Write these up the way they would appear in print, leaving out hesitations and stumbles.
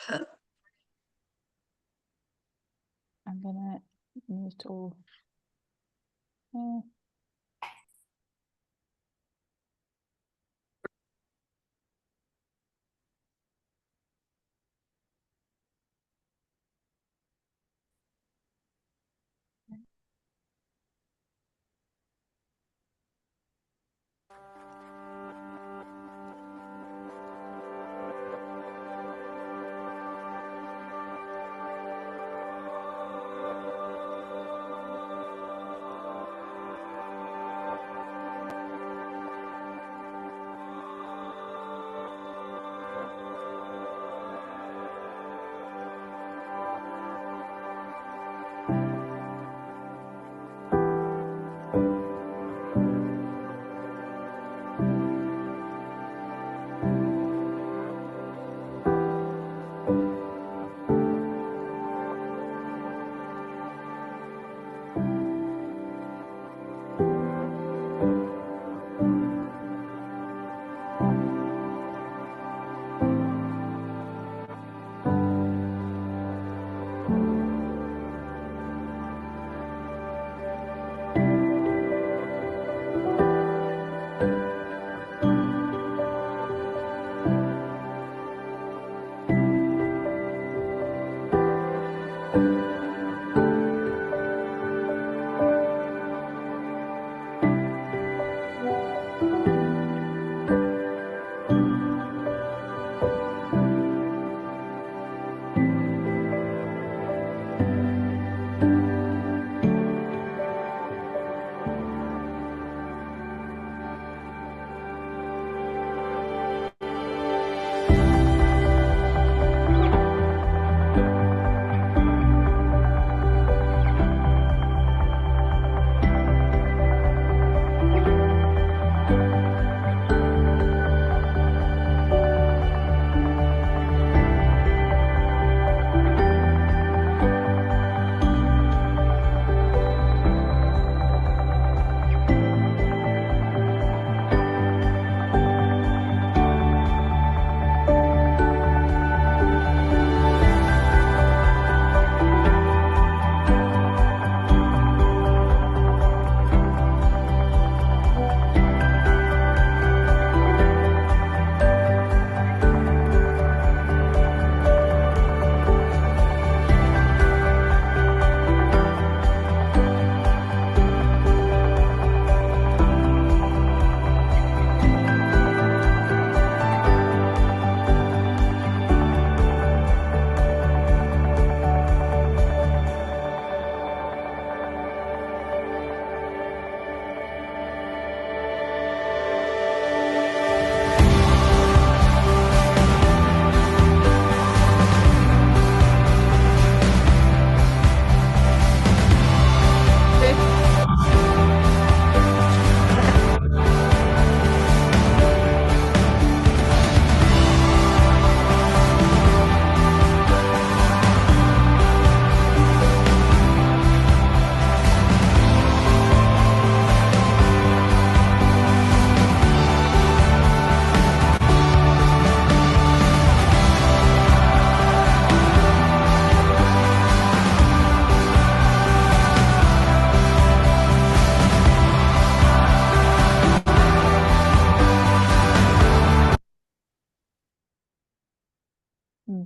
I'm gonna mute all.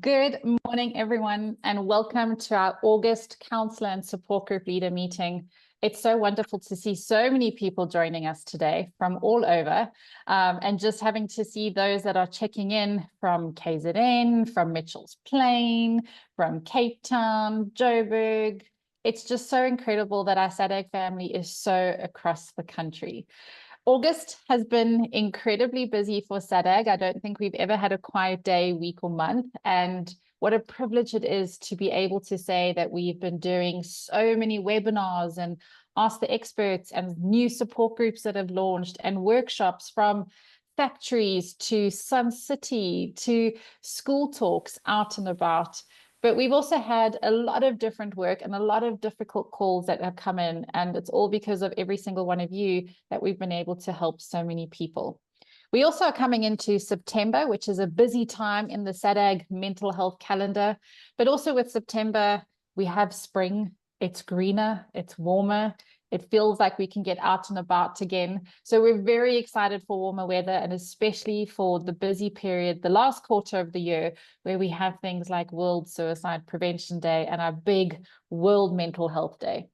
Good morning, everyone, and welcome to our August Counsellor and Support Group Leader meeting. It's so wonderful to see so many people joining us today from all over, and just having to see those that are checking in from KZN, from Mitchell's Plain, from Cape Town, Joburg. It's just so incredible that our SADC family is so across the country. August has been incredibly busy for SADC. I don't think we've ever had a quiet day, week, or month. And what a privilege it is to be able to say that we've been doing so many webinars and Ask the Experts and new support groups that have launched and workshops from factories to Sun City to school talks out and about. But we've also had a lot of different work and a lot of difficult calls that have come in, and it's all because of every single one of you that we've been able to help so many people. We also are coming into September, which is a busy time in the SADAG mental health calendar. But also with September, we have spring. It's greener, it's warmer. It feels like we can get out and about again. So we're very excited for warmer weather, and especially for the busy period, the last quarter of the year, where we have things like World Suicide Prevention Day and our big World Mental Health Day.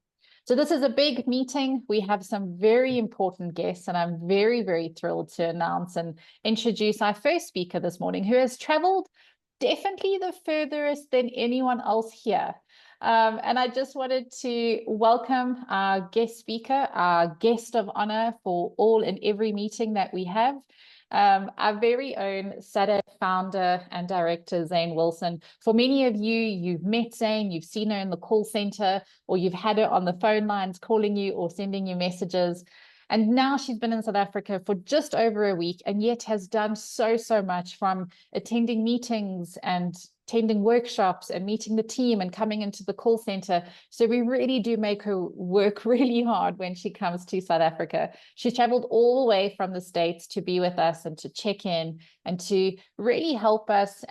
So this is a big meeting. We have some very important guests, and I'm very, very thrilled to announce and introduce our first speaker this morning, who has traveled definitely the furthest than anyone else here. And I just wanted to welcome our guest speaker, our guest of honor for all and every meeting that we have, our very own SADAG founder and director, Zane Wilson. For many of you, you've met Zane, you've seen her in the call center, or you've had her on the phone lines calling you or sending you messages. And now she's been in South Africa for just over a week, and yet has done so much, from attending meetings and attending workshops and meeting the team and coming into the call center. So we really do make her work really hard when she comes to South Africa. She's traveled all the way from the States to be with us and to check in and to really help us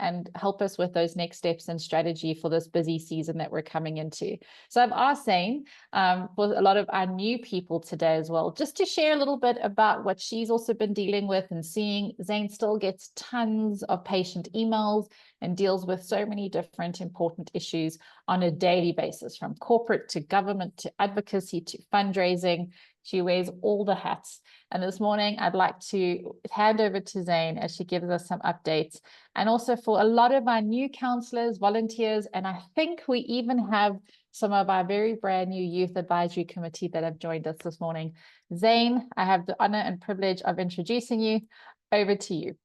with those next steps and strategy for this busy season that we're coming into. So I've asked Zane, for a lot of our new people today as well, just to share a little bit about what she's also been dealing with and seeing. Zane still gets tons of patient emails and deals with so many different important issues on a daily basis, from corporate to government to advocacy to fundraising. She wears all the hats. And this morning, I'd like to hand over to Zane as she gives us some updates. And also for a lot of our new counselors, volunteers, and I think we even have some of our very brand new youth advisory committee that have joined us this morning. Zane, I have the honor and privilege of introducing you. Over to you.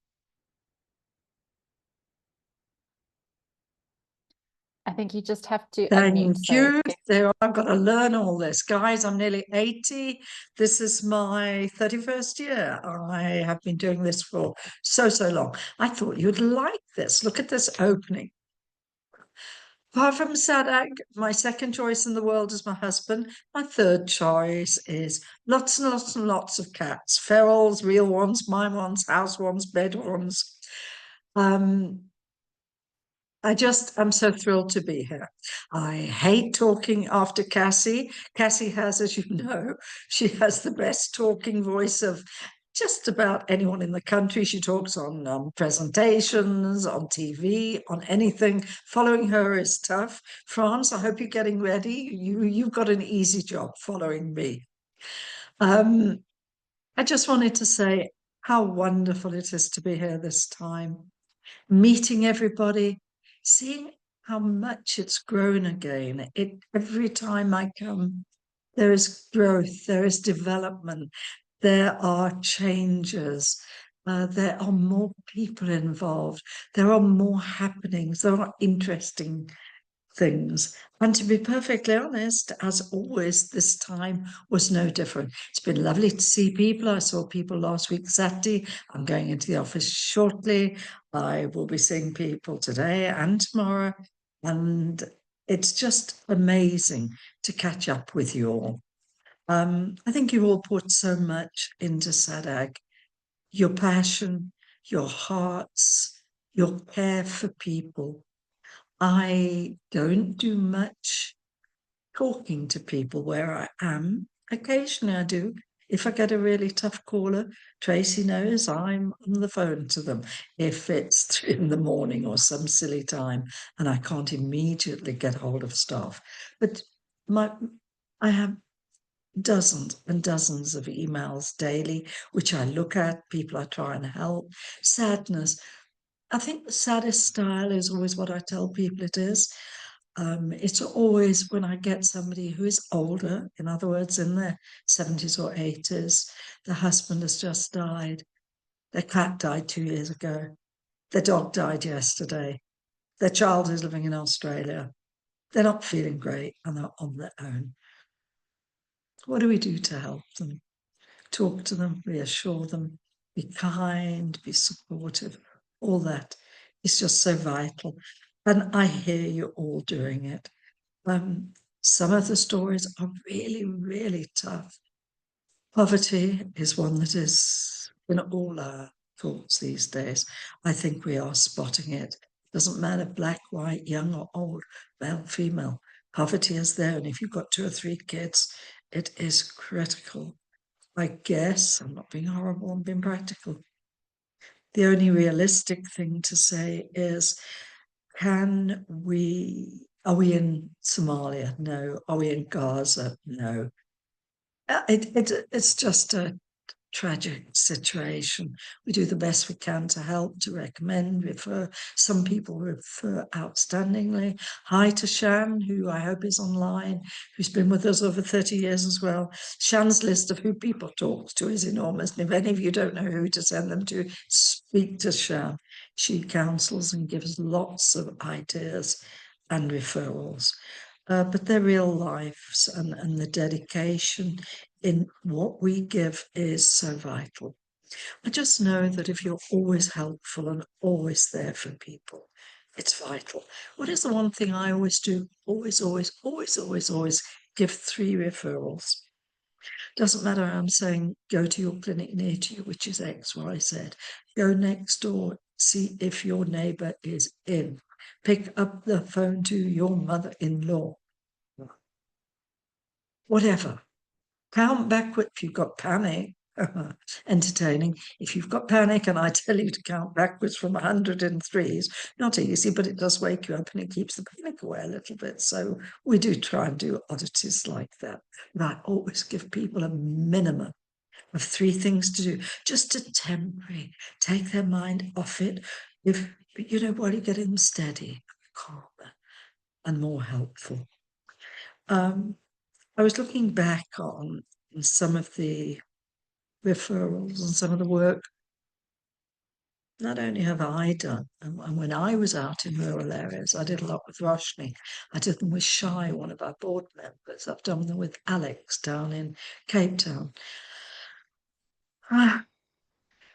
I think you just have to unmute. Thank you. So I've got to learn all this. Guys, I'm nearly 80. This is my 31st year. I have been doing this for so long. I thought you'd like this. Look at this opening. Apart from SADAG, my second choice in the world is my husband. My third choice is lots and lots and lots of cats. Ferals, real ones, mine ones, house ones, bed ones. I'm so thrilled to be here. I hate talking after Cassie. Cassie has, as you know, she has the best talking voice of just about anyone in the country. She talks on presentations, on TV, on anything. Following her is tough. France, I hope you're getting ready. You've got an easy job following me. I just wanted to say how wonderful it is to be here this time, meeting everybody, seeing how much it's grown again. Every time I come, there is growth, there is development, there are changes, there are more people involved, there are more happenings, there are interesting things. And to be perfectly honest, as always, this time was no different. It's been lovely to see people. I saw people last week, Saturday. I'm going into the office shortly. I will be seeing people today and tomorrow. And it's just amazing to catch up with you all. I think you all put so much into SADAG. Your passion, your hearts, your care for people. I don't do much talking to people where I am. Occasionally I do. If I get a really tough caller, Tracy knows I'm on the phone to them. If it's 3 in the morning or some silly time and I can't immediately get hold of staff. But I have dozens and dozens of emails daily, which I look at. People I try and help. Sadness. I think the saddest style is always what I tell people it is. It's always when I get somebody who is older, in other words, in their 70s or 80s, the husband has just died, their cat died 2 years ago, their dog died yesterday, their child is living in Australia, they're not feeling great and they're on their own. What do we do to help them? Talk to them, reassure them, be kind, be supportive. All that is just so vital. And I hear you all doing it. Some of the stories are really, really tough. Poverty is one that is in all our thoughts these days. I think we are spotting it. Doesn't matter black, white, young or old, male, female. Poverty is there, and if you've got 2 or 3 kids, it is critical. I guess I'm not being horrible, I'm being practical. The only realistic thing to say is, are we in Somalia? No. Are we in Gaza? No. It's just a tragic situation. We do the best we can to help, to recommend, refer. Some people refer outstandingly. Hi to Shan, who I hope is online, who's been with us over 30 years as well. Shan's list of who people talk to is enormous. And if any of you don't know who to send them to, speak to Shan. She counsels and gives lots of ideas and referrals. But their real lives and the dedication in what we give is so vital. I just know that if you're always helpful and always there for people, it's vital. What is the one thing I always do? Always give 3 referrals. Doesn't matter, I'm saying go to your clinic near to you, which is X, Y, Z. Go next door, see if your neighbour is in. Pick up the phone to your mother-in-law. Whatever. Count backward if you've got panic. Entertaining. If you've got panic and I tell you to count backwards from 103s, not easy, but it does wake you up and it keeps the panic away a little bit. So we do try and do oddities like that. But I always give people a minimum of 3 things to do, just to temporary, take their mind off it. But you know what, you get them steady, calmer, and more helpful. I was looking back on some of the referrals and some of the work not only have I done, and when I was out in rural areas, I did a lot with Roshni. I did them with Shai, one of our board members. I've done them with Alex down in Cape Town.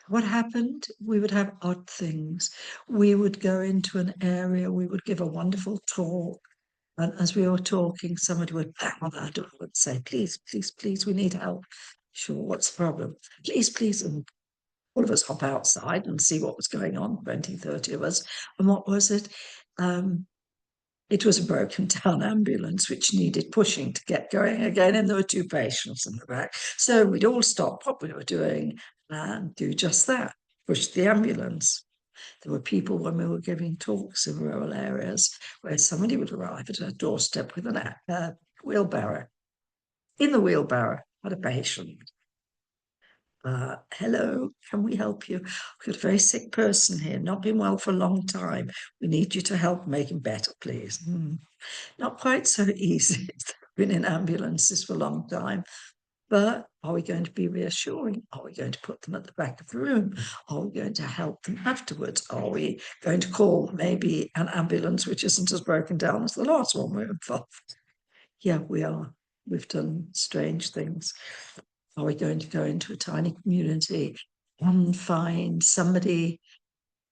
What happened? We would have odd things. We would go into an area, we would give a wonderful talk. And as we were talking, somebody would bang on our door and say, please, please, please, we need help. Sure, what's the problem? Please, please. And all of us hop outside and see what was going on, 20, 30 of us. And what was it? It was a broken down ambulance which needed pushing to get going again, and there were 2 patients in the back. So we'd all stop what we were doing and do just that, push the ambulance. There were people when we were giving talks in rural areas where somebody would arrive at a doorstep with a wheelbarrow. In the wheelbarrow had a patient. Hello, can we help you? We've got a very sick person here, not been well for a long time. We need you to help make him better, please. Not quite so easy. Been in ambulances for a long time. But are we going to be reassuring? Are we going to put them at the back of the room? Are we going to help them afterwards? Are we going to call maybe an ambulance which isn't as broken down as the last one we're involved? Yeah, we are. We've done strange things. Are we going to go into a tiny community and find somebody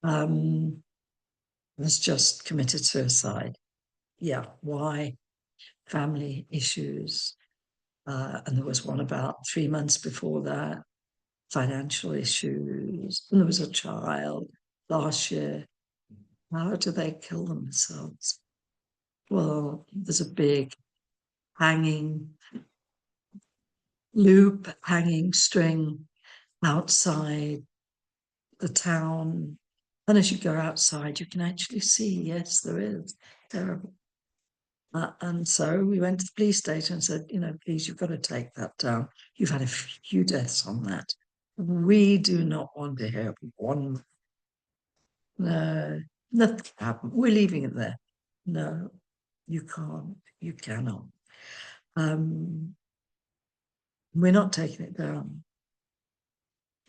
has just committed suicide? Yeah, why? Family issues. And there was one about 3 months before that, financial issues. And there was a child last year. How do they kill themselves? Well, there's a big hanging loop, hanging string outside the town. And as you go outside, you can actually see, yes, there is. Terrible. And so we went to the police station and said, please, you've got to take that down. You've had a few deaths on that. We do not want to hear one. No, nothing happened. We're leaving it there. No, you can't. You cannot. We're not taking it down.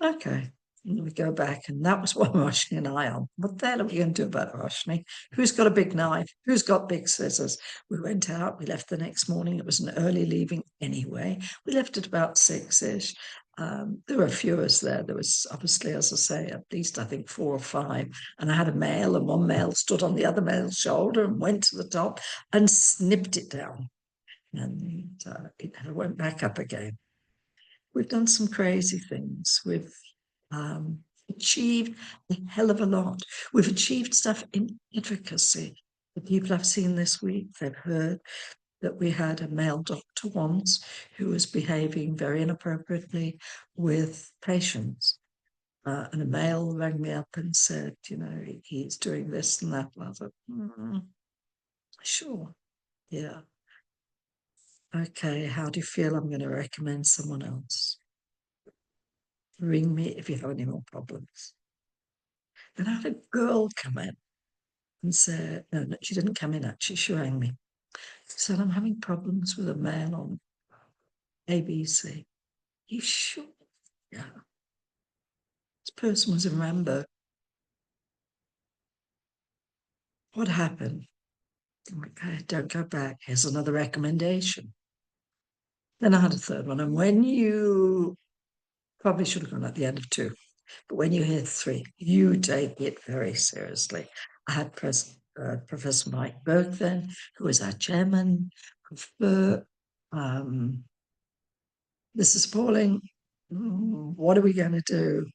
Okay. And we go back, and that was what Roshni and I on. What the hell are we going to do about it, Roshni? Who's got a big knife? Who's got big scissors? We went out. We left the next morning. It was an early leaving anyway. We left at about 6-ish. There were a few of us there. There was obviously, as I say, at least I think 4 or 5. And I had a male, and one male stood on the other male's shoulder and went to the top and snipped it down. And it never went back up again. We've done some crazy things. achieved a hell of a lot. We've achieved stuff in advocacy. The people I've seen this week, they've heard that we had a male doctor once who was behaving very inappropriately with patients. And a male rang me up and said, you know, he's doing this and that. And I thought, sure, yeah. Okay, how do you feel? I'm going to recommend someone else. Ring me if you have any more problems. Then I had a girl come in and said, no, she didn't come in actually, she rang me. She said, I'm having problems with a man on ABC. You sure? Yeah. This person was in Rambo. What happened? Okay, don't go back. Here's another recommendation. Then I had a third one. And when you probably should have gone at the end of 2, but when you hear 3, you take it very seriously. I had Professor Mike Burke then, who was our chairman. This is appalling. What are we going to do?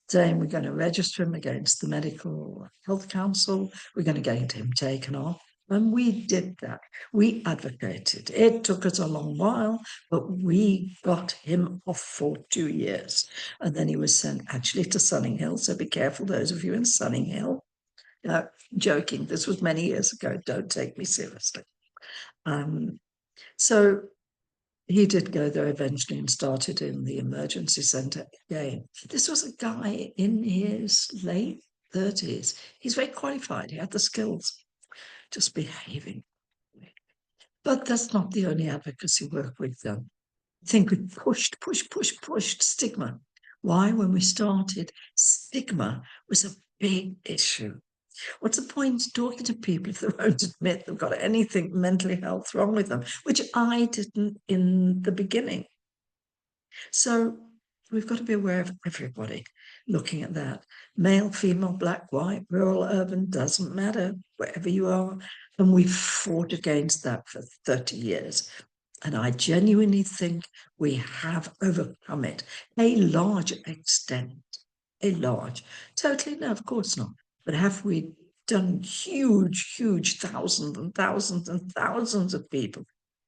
Saying we're going to register him against the Medical Health Council. We're going to get him taken off. And we did that. We advocated. It took us a long while, but we got him off for 2 years. And then he was sent actually to Sunning Hill. So be careful, those of you in Sunning Hill. Joking, this was many years ago. Don't take me seriously. So he did go there eventually and started in the emergency centre again. This was a guy in his late 30s. He's very qualified. He had the skills, just behaving. But that's not the only advocacy work we've done. I think we pushed stigma. Why? When we started, stigma was a big issue. What's the point talking to people if they won't admit they've got anything mentally health wrong with them, which I didn't in the beginning. So we've got to be aware of everybody looking at that. Male, female, black, white, rural, urban, doesn't matter, wherever you are. And we've fought against that for 30 years. And I genuinely think we have overcome it. A large extent. Totally, no, of course not. But have we done huge thousands and thousands and thousands of people?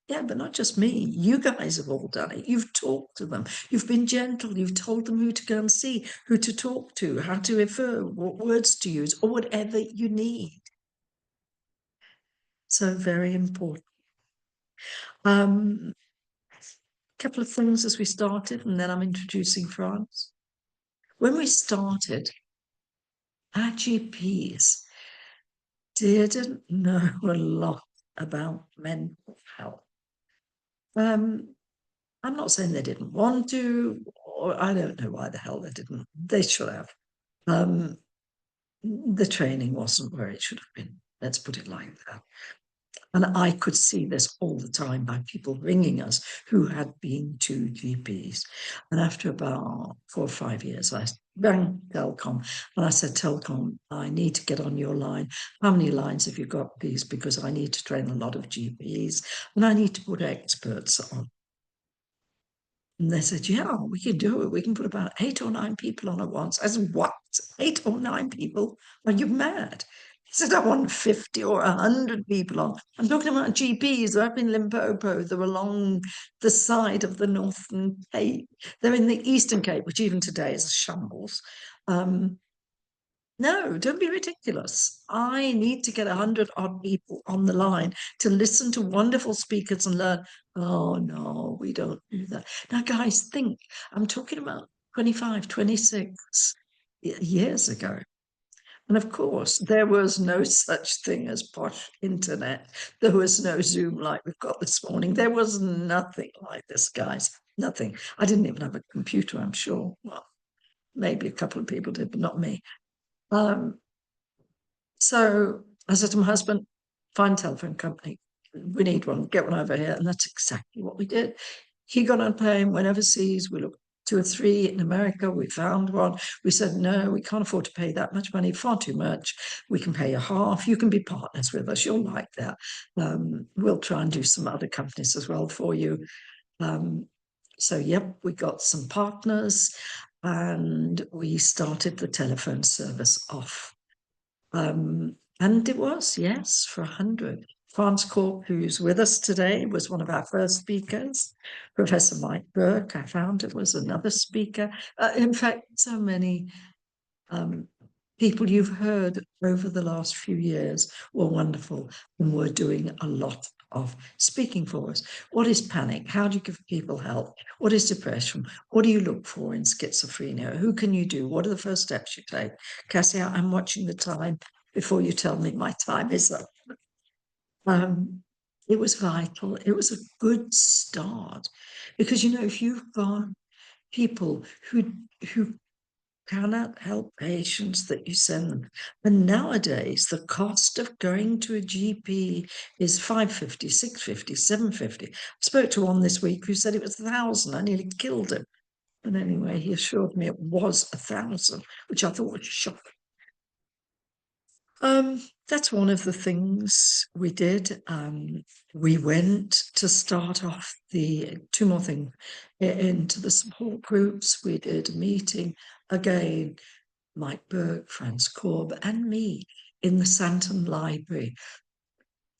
Yeah, but not just me. You guys have all done it. You've talked to them. You've been gentle. You've told them who to go and see, who to talk to, how to refer, what words to use, or whatever you need. So very important. A couple of things as we started, and then I'm introducing France. When we started, our GPs didn't know a lot about mental health. I'm not saying they didn't want to, or I don't know why the hell they didn't. They should have. The training wasn't where it should have been. Let's put it like that. And I could see this all the time by people ringing us who had been to GPs. And after about 4 or 5 years, I rang Telcom and I said, Telcom, I need to get on your line. How many lines have you got, please? Because I need to train a lot of GPs and I need to put experts on. And they said, yeah, we can do it. We can put about 8 or 9 people on at once. I said, what? 8 or 9 people? Are you mad? He said, I want 50 or 100 people on. I'm talking about GPs. They're up in Limpopo. They're along the side of the Northern Cape. They're in the Eastern Cape, which even today is a shambles. No, don't be ridiculous. I need to get 100 odd people on the line to listen to wonderful speakers and learn. Oh, no, we don't do that. Now, guys, think, I'm talking about 25, 26 years ago. And of course, there was no such thing as posh internet. There was no Zoom like we've got this morning. There was nothing like this, guys. Nothing. I didn't even have a computer, I'm sure. Well, maybe a couple of people did, but not me. So I said to my husband, find a telephone company. We need one, get one over here. And that's exactly what we did. He got on a plane, went overseas. We looked 2 or 3 in America. We found one. We said, no, we can't afford to pay that much money, far too much. We can pay you half. You can be partners with us. You'll like that. We'll try and do some other companies as well for you. So, yep, we got some partners. and we started the telephone service off. And it was, yes, for 100. Franz Corp, who's with us today, was one of our first speakers. Professor Mike Burke, I found it, was another speaker. In fact, so many people you've heard over the last few years were wonderful and were doing a lot of speaking for us. What is panic? How do you give people help? What is depression? What do you look for in schizophrenia? Who can you do? What are the first steps you take? Cassie, I'm watching the time before you tell me my time is up. It was vital. It was a good start because, you know, if you've got people who cannot help patients that you send them. And nowadays, the cost of going to a GP is $550, $650, $750. I spoke to one this week who said it was $1,000. I nearly killed him. But anyway, he assured me it was $1,000, which I thought was shocking. That's one of the things we did. We went to start off the two more things into the support groups. We did a meeting again, Mike Burke, Franz Korb, and me in the Santon Library.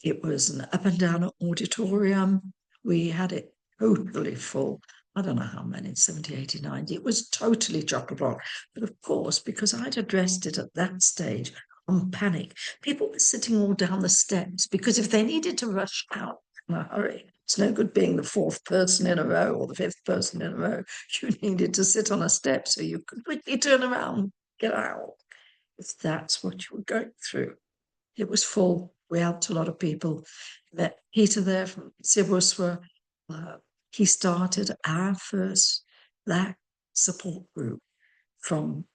It was an up and down auditorium. We had it totally full. I don't know how many, 70, 80, 90. It was totally chock-a-block. But of course, because I'd addressed it at that stage on panic, people were sitting all down the steps because if they needed to rush out in a hurry, it's no good being the fourth person in a row or the fifth person in a row. You needed to sit on a step so you could quickly turn around, get out, if that's what you were going through. It was full. We helped a lot of people. Met Peter there from Sibuswa. He started our first Black support group from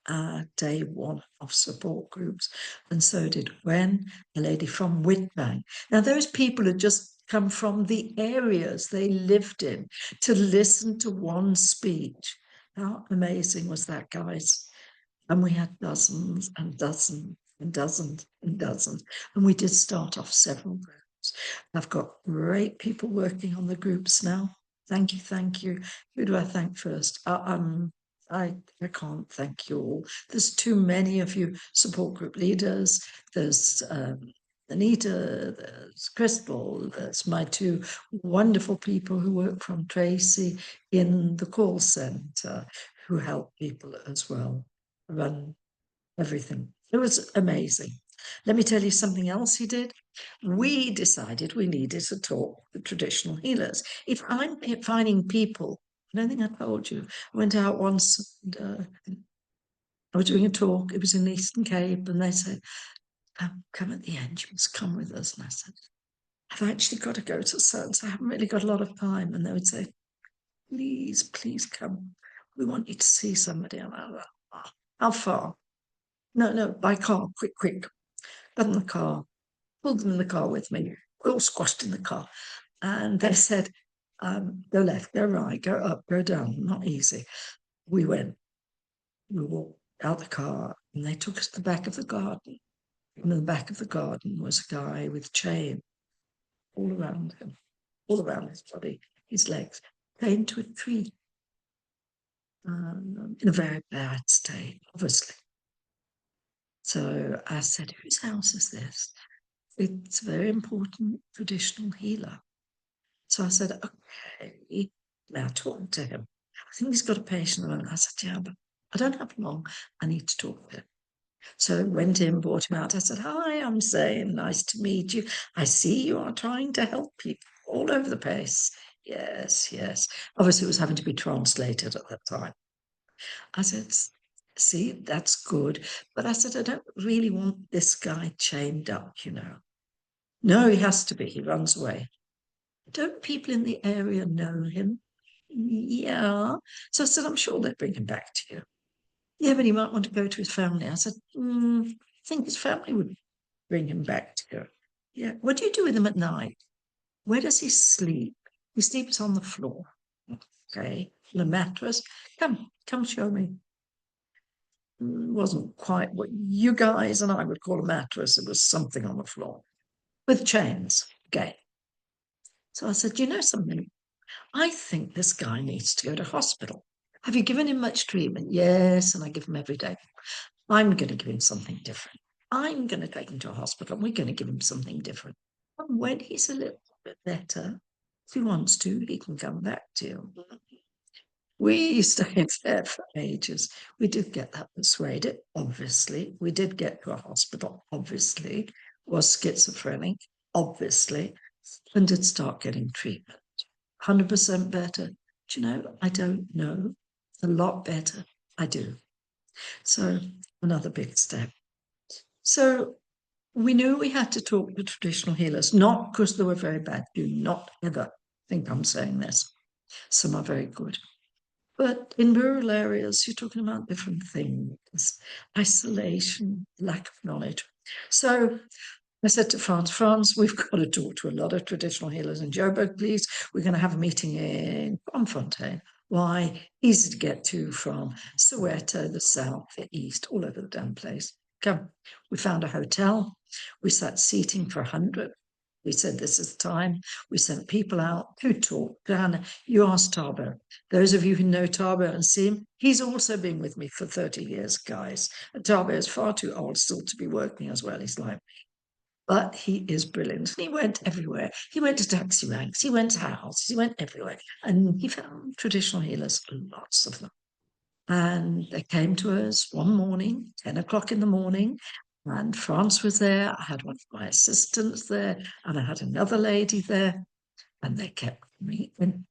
day one of support groups. And so did Gwen, a lady from Whitbank. Now, those people had just come from the areas they lived in to listen to one speech. How amazing was that, guys? And we had dozens and dozens and dozens and dozens. And we did start off several groups. I've got great people working on the groups now. Thank you, thank you. Who do I thank first? I can't thank you all. There's too many of you support group leaders. There's Anita, there's Crystal, there's my two wonderful people who work from Tracy in the call centre who help people as well run everything. It was amazing. Let me tell you something else he did. We decided we needed to talk to traditional healers. If I'm finding people, I don't think I told you, I went out once and I was doing a talk, it was in the Eastern Cape, and they said, come at the end, you must come with us. And I said, I've actually got to go to certain, so I haven't really got a lot of time. And they would say, please, please come. We want you to see somebody. And I was like, oh, how far? No, by car, quick. Got in the car, pulled them in the car with me. We all squashed in the car. And they said, go left, go right, go up, go down. Not easy. We walked out the car and they took us to the back of the garden. And in the back of the garden was a guy with chain all around him, all around his body, his legs, chained to a tree in a very bad state, obviously. So I said, whose house is this? It's a very important traditional healer. So I said, okay, now talk to him. I think he's got a patient. And I said, yeah, but I don't have long. I need to talk to him. So I went in, brought him out. I said, hi, I'm Zane. Nice to meet you. I see you are trying to help people all over the place. Yes. Obviously, it was having to be translated at that time. I said, see, that's good. But I said, I don't really want this guy chained up, you know. No, he has to be. He runs away. Don't people in the area know him? Yeah. So I said, I'm sure they'd bring him back to you. Yeah, but he might want to go to his family. I said, I think his family would bring him back to you. Yeah. What do you do with him at night? Where does he sleep? He sleeps on the floor. Okay. On a mattress. Come show me. Wasn't quite what you guys and I would call a mattress. It was something on the floor with chains. Okay. So I said, you know something? I think this guy needs to go to hospital. Have you given him much treatment? Yes, and I give him every day. I'm going to give him something different. I'm going to take him to a hospital. We're going to give him something different. And when he's a little bit better, if he wants to, he can come back to you. We stayed there for ages. We did get that persuaded, obviously. We did get to a hospital, obviously. Was schizophrenic, obviously, and did start getting treatment. 100% better. Do you know? I don't know. A lot better. I do. So another big step. So we knew we had to talk to traditional healers, not because they were very bad. Do not ever think I'm saying this. Some are very good. But in rural areas, you're talking about different things, isolation, lack of knowledge. So I said to France, we've got to talk to a lot of traditional healers in Joburg, please. We're going to have a meeting in Bloemfontein. Why? Easy to get to from Soweto, the south, the east, all over the damn place. Come. We found a hotel. We sat seating for 100. We said, this is the time. We sent people out to talk. Hannah, you asked Tabo. Those of you who know Tabo and see him, he's also been with me for 30 years, guys. And Tabo is far too old still to be working as well. He's like, but he is brilliant. He went everywhere. He went to taxi ranks. He went to houses. He went everywhere. And he found traditional healers, lots of them. And they came to us one morning, 10 o'clock in the morning, and France was there. I had one of my assistants there, and I had another lady there, and they kept me in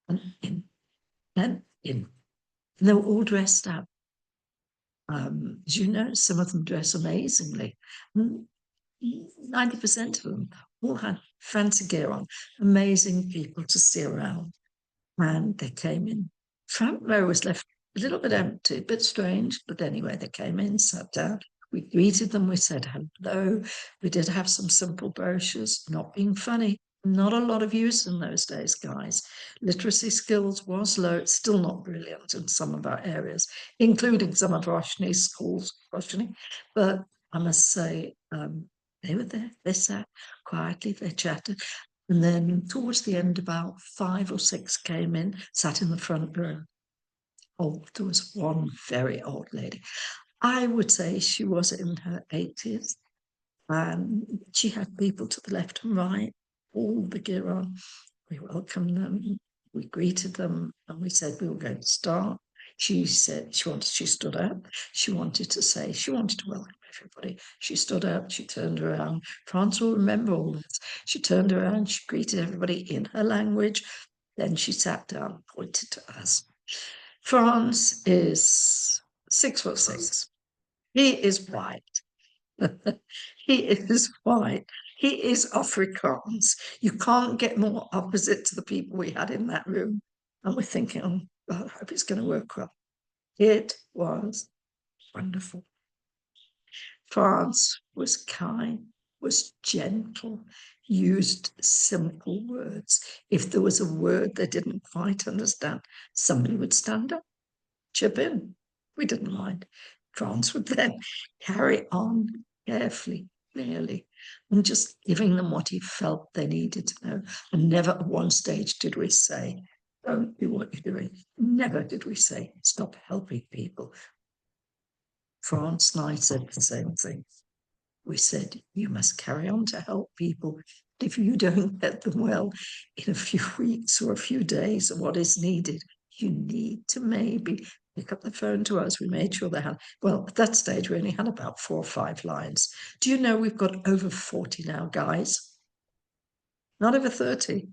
and in and in. And they were all dressed up. As you know, some of them dress amazingly. 90% of them all had fancy gear on, amazing people to see around. And they came in. Front row was left a little bit empty, a bit strange, but anyway, they came in, sat down. We greeted them, we said hello. We did have some simple brochures, not being funny. Not a lot of use in those days, guys. Literacy skills was low, it's still not brilliant in some of our areas, including some of Roshni's schools, but I must say, they were there, they sat quietly, they chatted. And then towards the end, about 5 or 6 came in, sat in the front row. Oh, there was one very old lady. I would say she was in her 80s. And she had people to the left and right, all the gear on. We welcomed them, we greeted them, and we said we were going to start. She said she stood up. She wanted to welcome everybody. She stood up, she turned around. France will remember all this. She turned around, she greeted everybody in her language. Then she sat down, pointed to us. France is 6'6". He is white. He is white. He is Afrikaans. You can't get more opposite to the people we had in that room. And we're thinking, oh, God, I hope it's going to work well. It was wonderful. France was kind, was gentle, used simple words. If there was a word they didn't quite understand, somebody would stand up, chip in. We didn't mind. France would then carry on carefully, clearly, and just giving them what he felt they needed to know. And never at one stage did we say, don't do what you're doing. Never did we say, stop helping people. France and I said the same thing. We said, you must carry on to help people. If you don't get them well in a few weeks or a few days or what is needed, you need to maybe pick up the phone to us. We made sure they had, well, at that stage, we only had about 4 or 5 lines. Do you know we've got over 40 now, guys? Not over 30.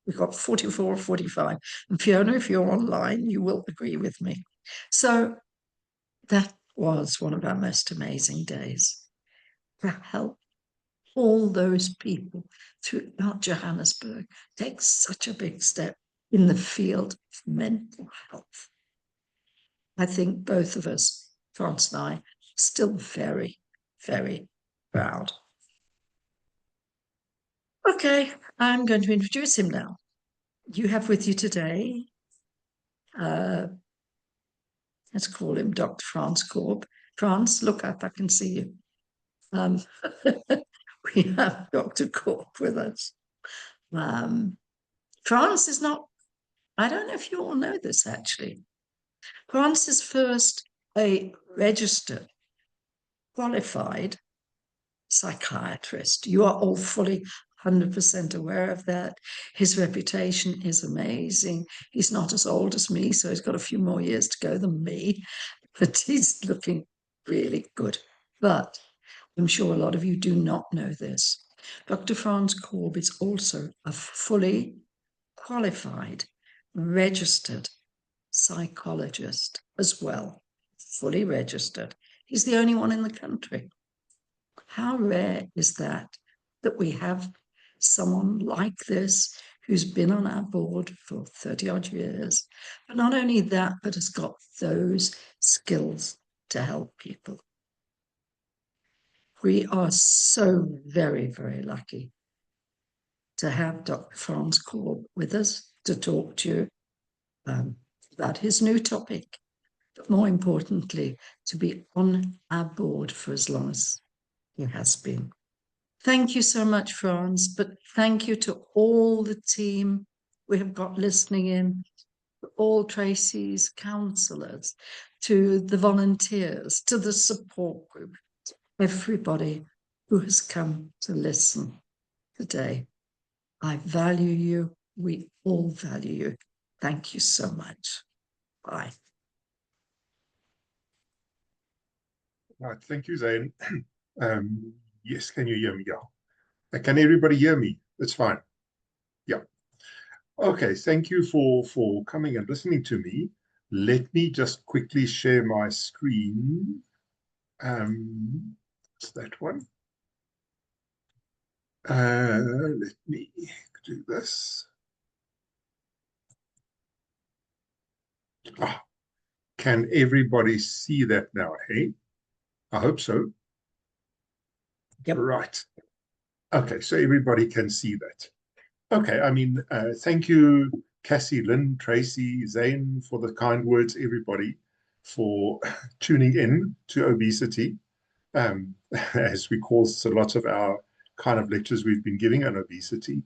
We've got 44 or 45. And Fiona, if you're online, you will agree with me. So that was one of our most amazing days. To help all those people throughout Johannesburg take such a big step in the field of mental health. I think both of us, France and I, still very, very proud. Okay, I'm going to introduce him now. You have with you today, let's call him Dr. France Korb. France, look up, I can see you. We have Dr. Korb with us. France is not, I don't know if you all know this actually. France is first a registered, qualified psychiatrist. You are all fully 100% aware of that. His reputation is amazing. He's not as old as me, so he's got a few more years to go than me, but he's looking really good. But I'm sure a lot of you do not know this. Dr. Franz Korb is also a fully qualified, registered psychologist as well, fully registered. He's the only one in the country. How rare is that we have someone like this who's been on our board for 30 odd years, but not only that, but has got those skills to help people. We are so very, very lucky to have Dr. Franz Korb with us to talk to you about his new topic, but more importantly, to be on our board for as long as he has been. Thank you so much, Franz, but thank you to all the team we have got listening in, all Tracy's counsellors, to the volunteers, to the support group, to everybody who has come to listen today. I value you. We all value you. Thank you so much. Bye. Right, thank you, Zane. Yes, can you hear me? Yeah. Can everybody hear me? That's fine. Yeah. Okay, thank you for coming and listening to me. Let me just quickly share my screen. It's that one. Let me do this. Can everybody see that now, hey? I hope so. Yep. Right. Okay, so everybody can see that. Okay, I mean, thank you, Cassie, Lynn, Tracy, Zane, for the kind words, everybody, for tuning in to obesity, as we call so lots of our kind of lectures we've been giving on obesity.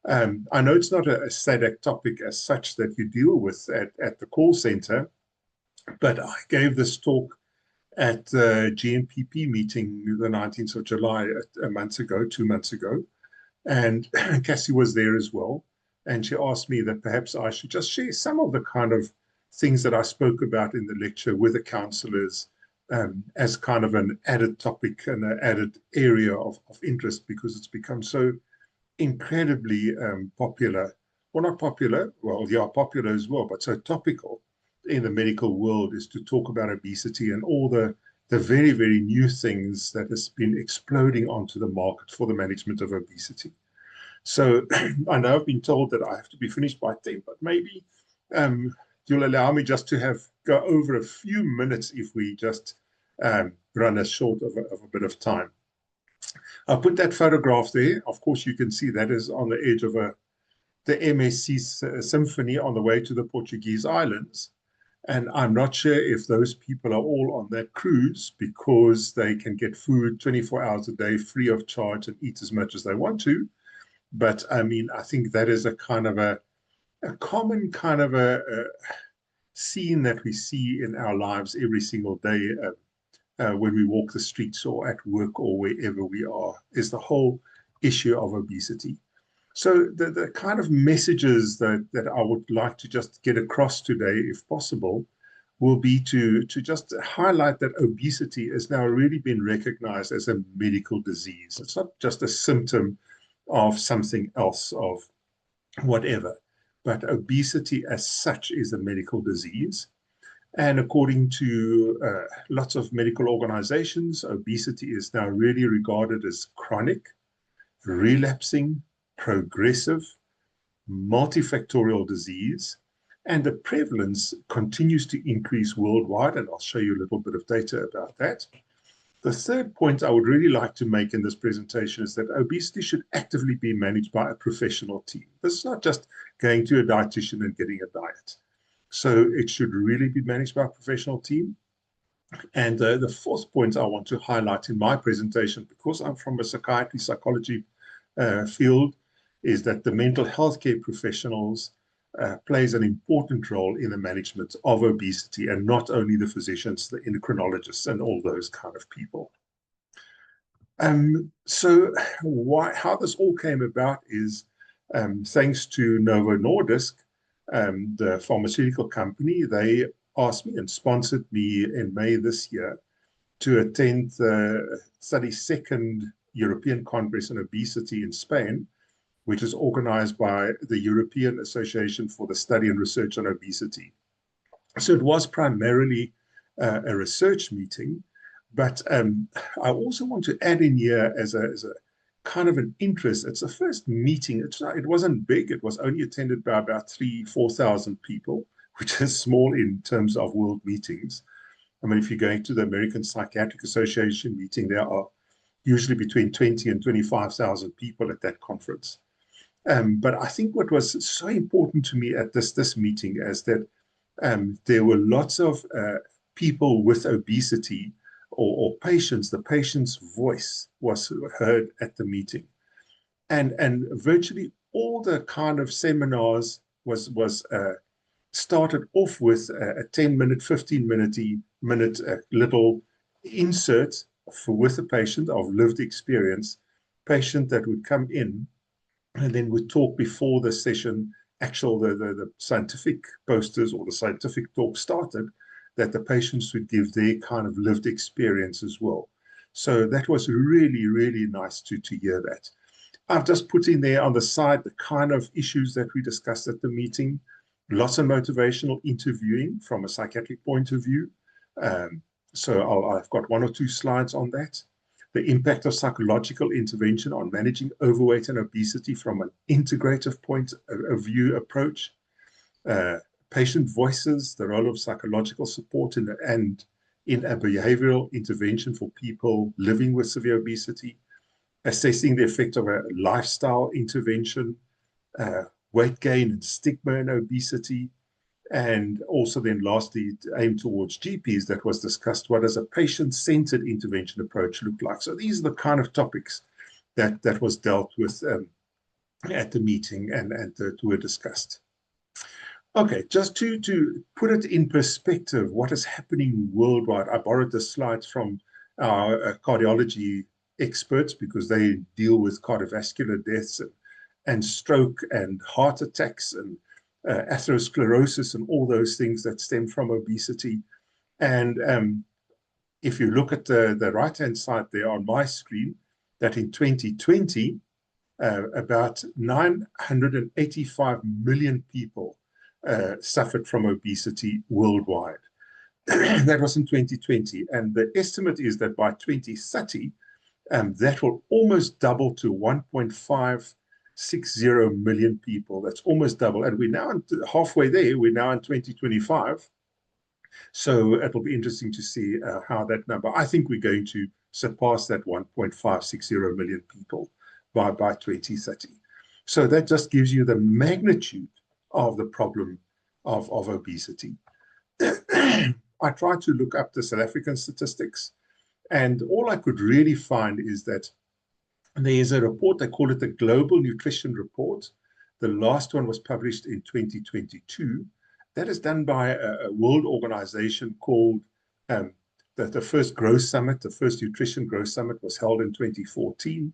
I know it's not a SADC topic as such that you deal with at the call center, but I gave this talk at the GMPP meeting the 19th of July, 2 months ago. And Cassie was there as well. And she asked me that perhaps I should just share some of the kind of things that I spoke about in the lecture with the counselors as kind of an added topic and an added area of interest, because it's become so incredibly popular. Well, not popular, well, yeah, popular as well, but so topical in the medical world is to talk about obesity and all the very, very new things that has been exploding onto the market for the management of obesity. So I know I've been told that I have to be finished by 10, but maybe you'll allow me just to go over a few minutes if we just run as short of a bit of time. I'll put that photograph there. Of course, you can see that is on the edge of the MSC Symphony on the way to the Portuguese islands. And I'm not sure if those people are all on that cruise because they can get food 24 hours a day free of charge and eat as much as they want to. But I mean, I think that is a kind of a common kind of a scene that we see in our lives every single day when we walk the streets or at work or wherever we are, is the whole issue of obesity. So the kind of messages that I would like to just get across today, if possible, will be to just highlight that obesity has now really been recognized as a medical disease. It's not just a symptom of something else, of whatever, but obesity as such is a medical disease. And according to lots of medical organizations, obesity is now really regarded as chronic, relapsing, progressive, multifactorial disease, and the prevalence continues to increase worldwide, and I'll show you a little bit of data about that. The third point I would really like to make in this presentation is that obesity should actively be managed by a professional team. This is not just going to a dietitian and getting a diet. So it should really be managed by a professional team. And the fourth point I want to highlight in my presentation, because I'm from a psychiatry, psychology field, is that the mental health care professionals plays an important role in the management of obesity, and not only the physicians, the endocrinologists, and all those kind of people. So how this all came about is thanks to Novo Nordisk, the pharmaceutical company. They asked me and sponsored me in May this year to attend the 32nd European Congress on Obesity in Spain, which is organized by the European Association for the Study and Research on Obesity. So it was primarily a research meeting, but I also want to add in here as a kind of an interest. It's the first meeting. It wasn't big. It was only attended by about 3,000-4,000 people, which is small in terms of world meetings. I mean, if you're going to the American Psychiatric Association meeting, there are usually between 20 and 25,000 people at that conference. But I think what was so important to me at this meeting is that there were lots of people with obesity or patients. The patient's voice was heard at the meeting, and virtually all the kind of seminars was started off with a 10-minute, 15-minute little insert with a patient of lived experience, patient that would come in and then would talk before the session, the scientific posters or the scientific talk started, that the patients would give their kind of lived experience as well. So that was really, really nice to hear that. I've just put in there on the side the kind of issues that we discussed at the meeting. Lots of motivational interviewing from a psychiatric point of view. So I've got 1 or 2 slides on that. The impact of psychological intervention on managing overweight and obesity from an integrative point of view approach. Patient voices, the role of psychological support in a behavioral intervention for people living with severe obesity. Assessing the effect of a lifestyle intervention, weight gain and stigma in obesity, and also then lastly, aim towards GPs that was discussed. What does a patient-centered intervention approach look like? So these are the kind of topics that was dealt with at the meeting and that were discussed. Okay, just to put it in perspective, what is happening worldwide, I borrowed the slides from our cardiology experts because they deal with cardiovascular deaths and stroke and heart attacks and atherosclerosis and all those things that stem from obesity. And if you look at the right-hand side there on my screen, that in 2020, about 985 million people suffered from obesity worldwide. That was in 2020. And the estimate is that by 2030, that will almost double to 1.560 million people. That's almost double. And we're now halfway there. We're now in 2025. So it'll be interesting to see how that number, I think we're going to surpass that 1.560 million people by 2030. So that just gives you the magnitude of the problem of obesity. I tried to look up the South African statistics, and all I could really find is that there is a report, they call it the Global Nutrition Report. The last one was published in 2022. That is done by a world organization called the first Growth Summit. The first Nutrition Growth Summit was held in 2014.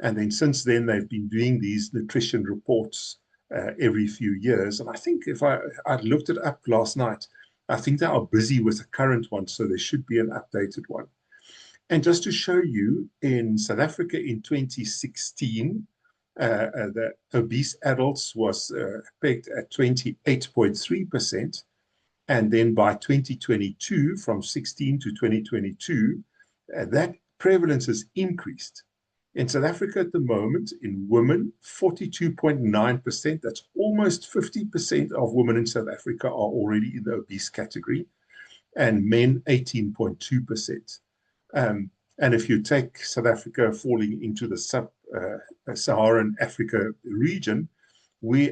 And then since then, they've been doing these nutrition reports every few years. And I think if I looked it up last night, I think they are busy with the current one, so there should be an updated one. And just to show you, in South Africa in 2016, the obese adults was pegged at 28.3%. And then by 2022, from 16 to 2022, that prevalence has increased. In South Africa at the moment, in women, 42.9%. That's almost 50% of women in South Africa are already in the obese category, and men, 18.2%. And if you take South Africa falling into the sub-Saharan Africa region,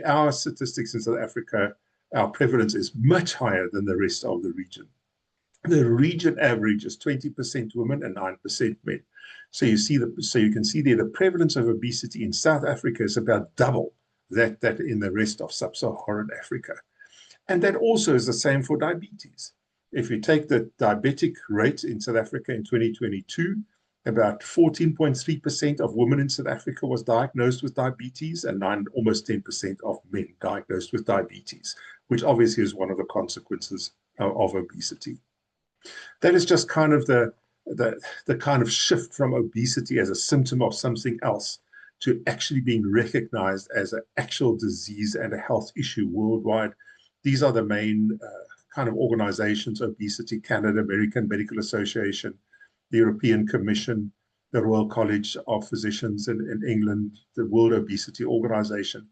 our statistics in South Africa, our prevalence is much higher than the rest of the region. The region average is 20% women and 9% men. So you can see there the prevalence of obesity in South Africa is about double that in the rest of sub-Saharan Africa. And that also is the same for diabetes. If you take the diabetic rate in South Africa in 2022, about 14.3% of women in South Africa was diagnosed with diabetes, and almost 10% of men diagnosed with diabetes, which obviously is one of the consequences of obesity. That is just kind of the kind of shift from obesity as a symptom of something else to actually being recognized as an actual disease and a health issue worldwide. These are the main kind of organizations: Obesity Canada, American Medical Association, the European Commission, the Royal College of Physicians in England, the World Obesity Organization.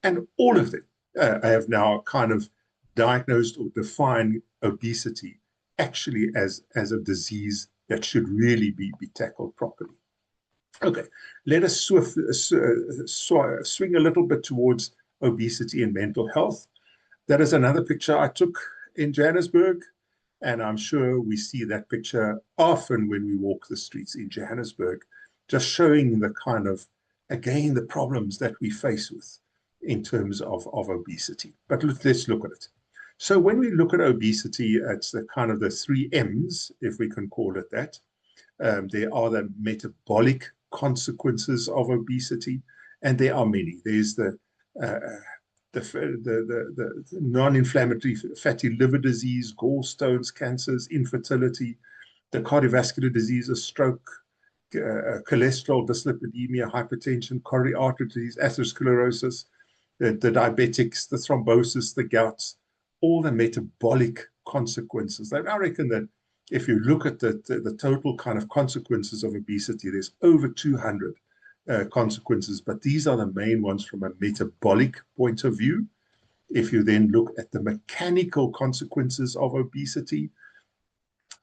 And all of them have now kind of diagnosed or defined obesity actually as a disease that should really be tackled properly. Okay, let us swing a little bit towards obesity and mental health. That is another picture I took in Johannesburg, and I'm sure we see that picture often when we walk the streets in Johannesburg, just showing the kind of, again, the problems that we face with in terms of obesity. But let's look at it. So when we look at obesity, it's the kind of the 3 M's, if we can call it that. There are the metabolic consequences of obesity, and there are many. There's the non-inflammatory fatty liver disease, gallstones, cancers, infertility, the cardiovascular diseases, stroke, cholesterol, dyslipidemia, hypertension, coronary artery disease, atherosclerosis, the diabetics, the thrombosis, the gouts, all the metabolic consequences. I reckon that if you look at the total kind of consequences of obesity, there's over 200 consequences, but these are the main ones from a metabolic point of view. If you then look at the mechanical consequences of obesity,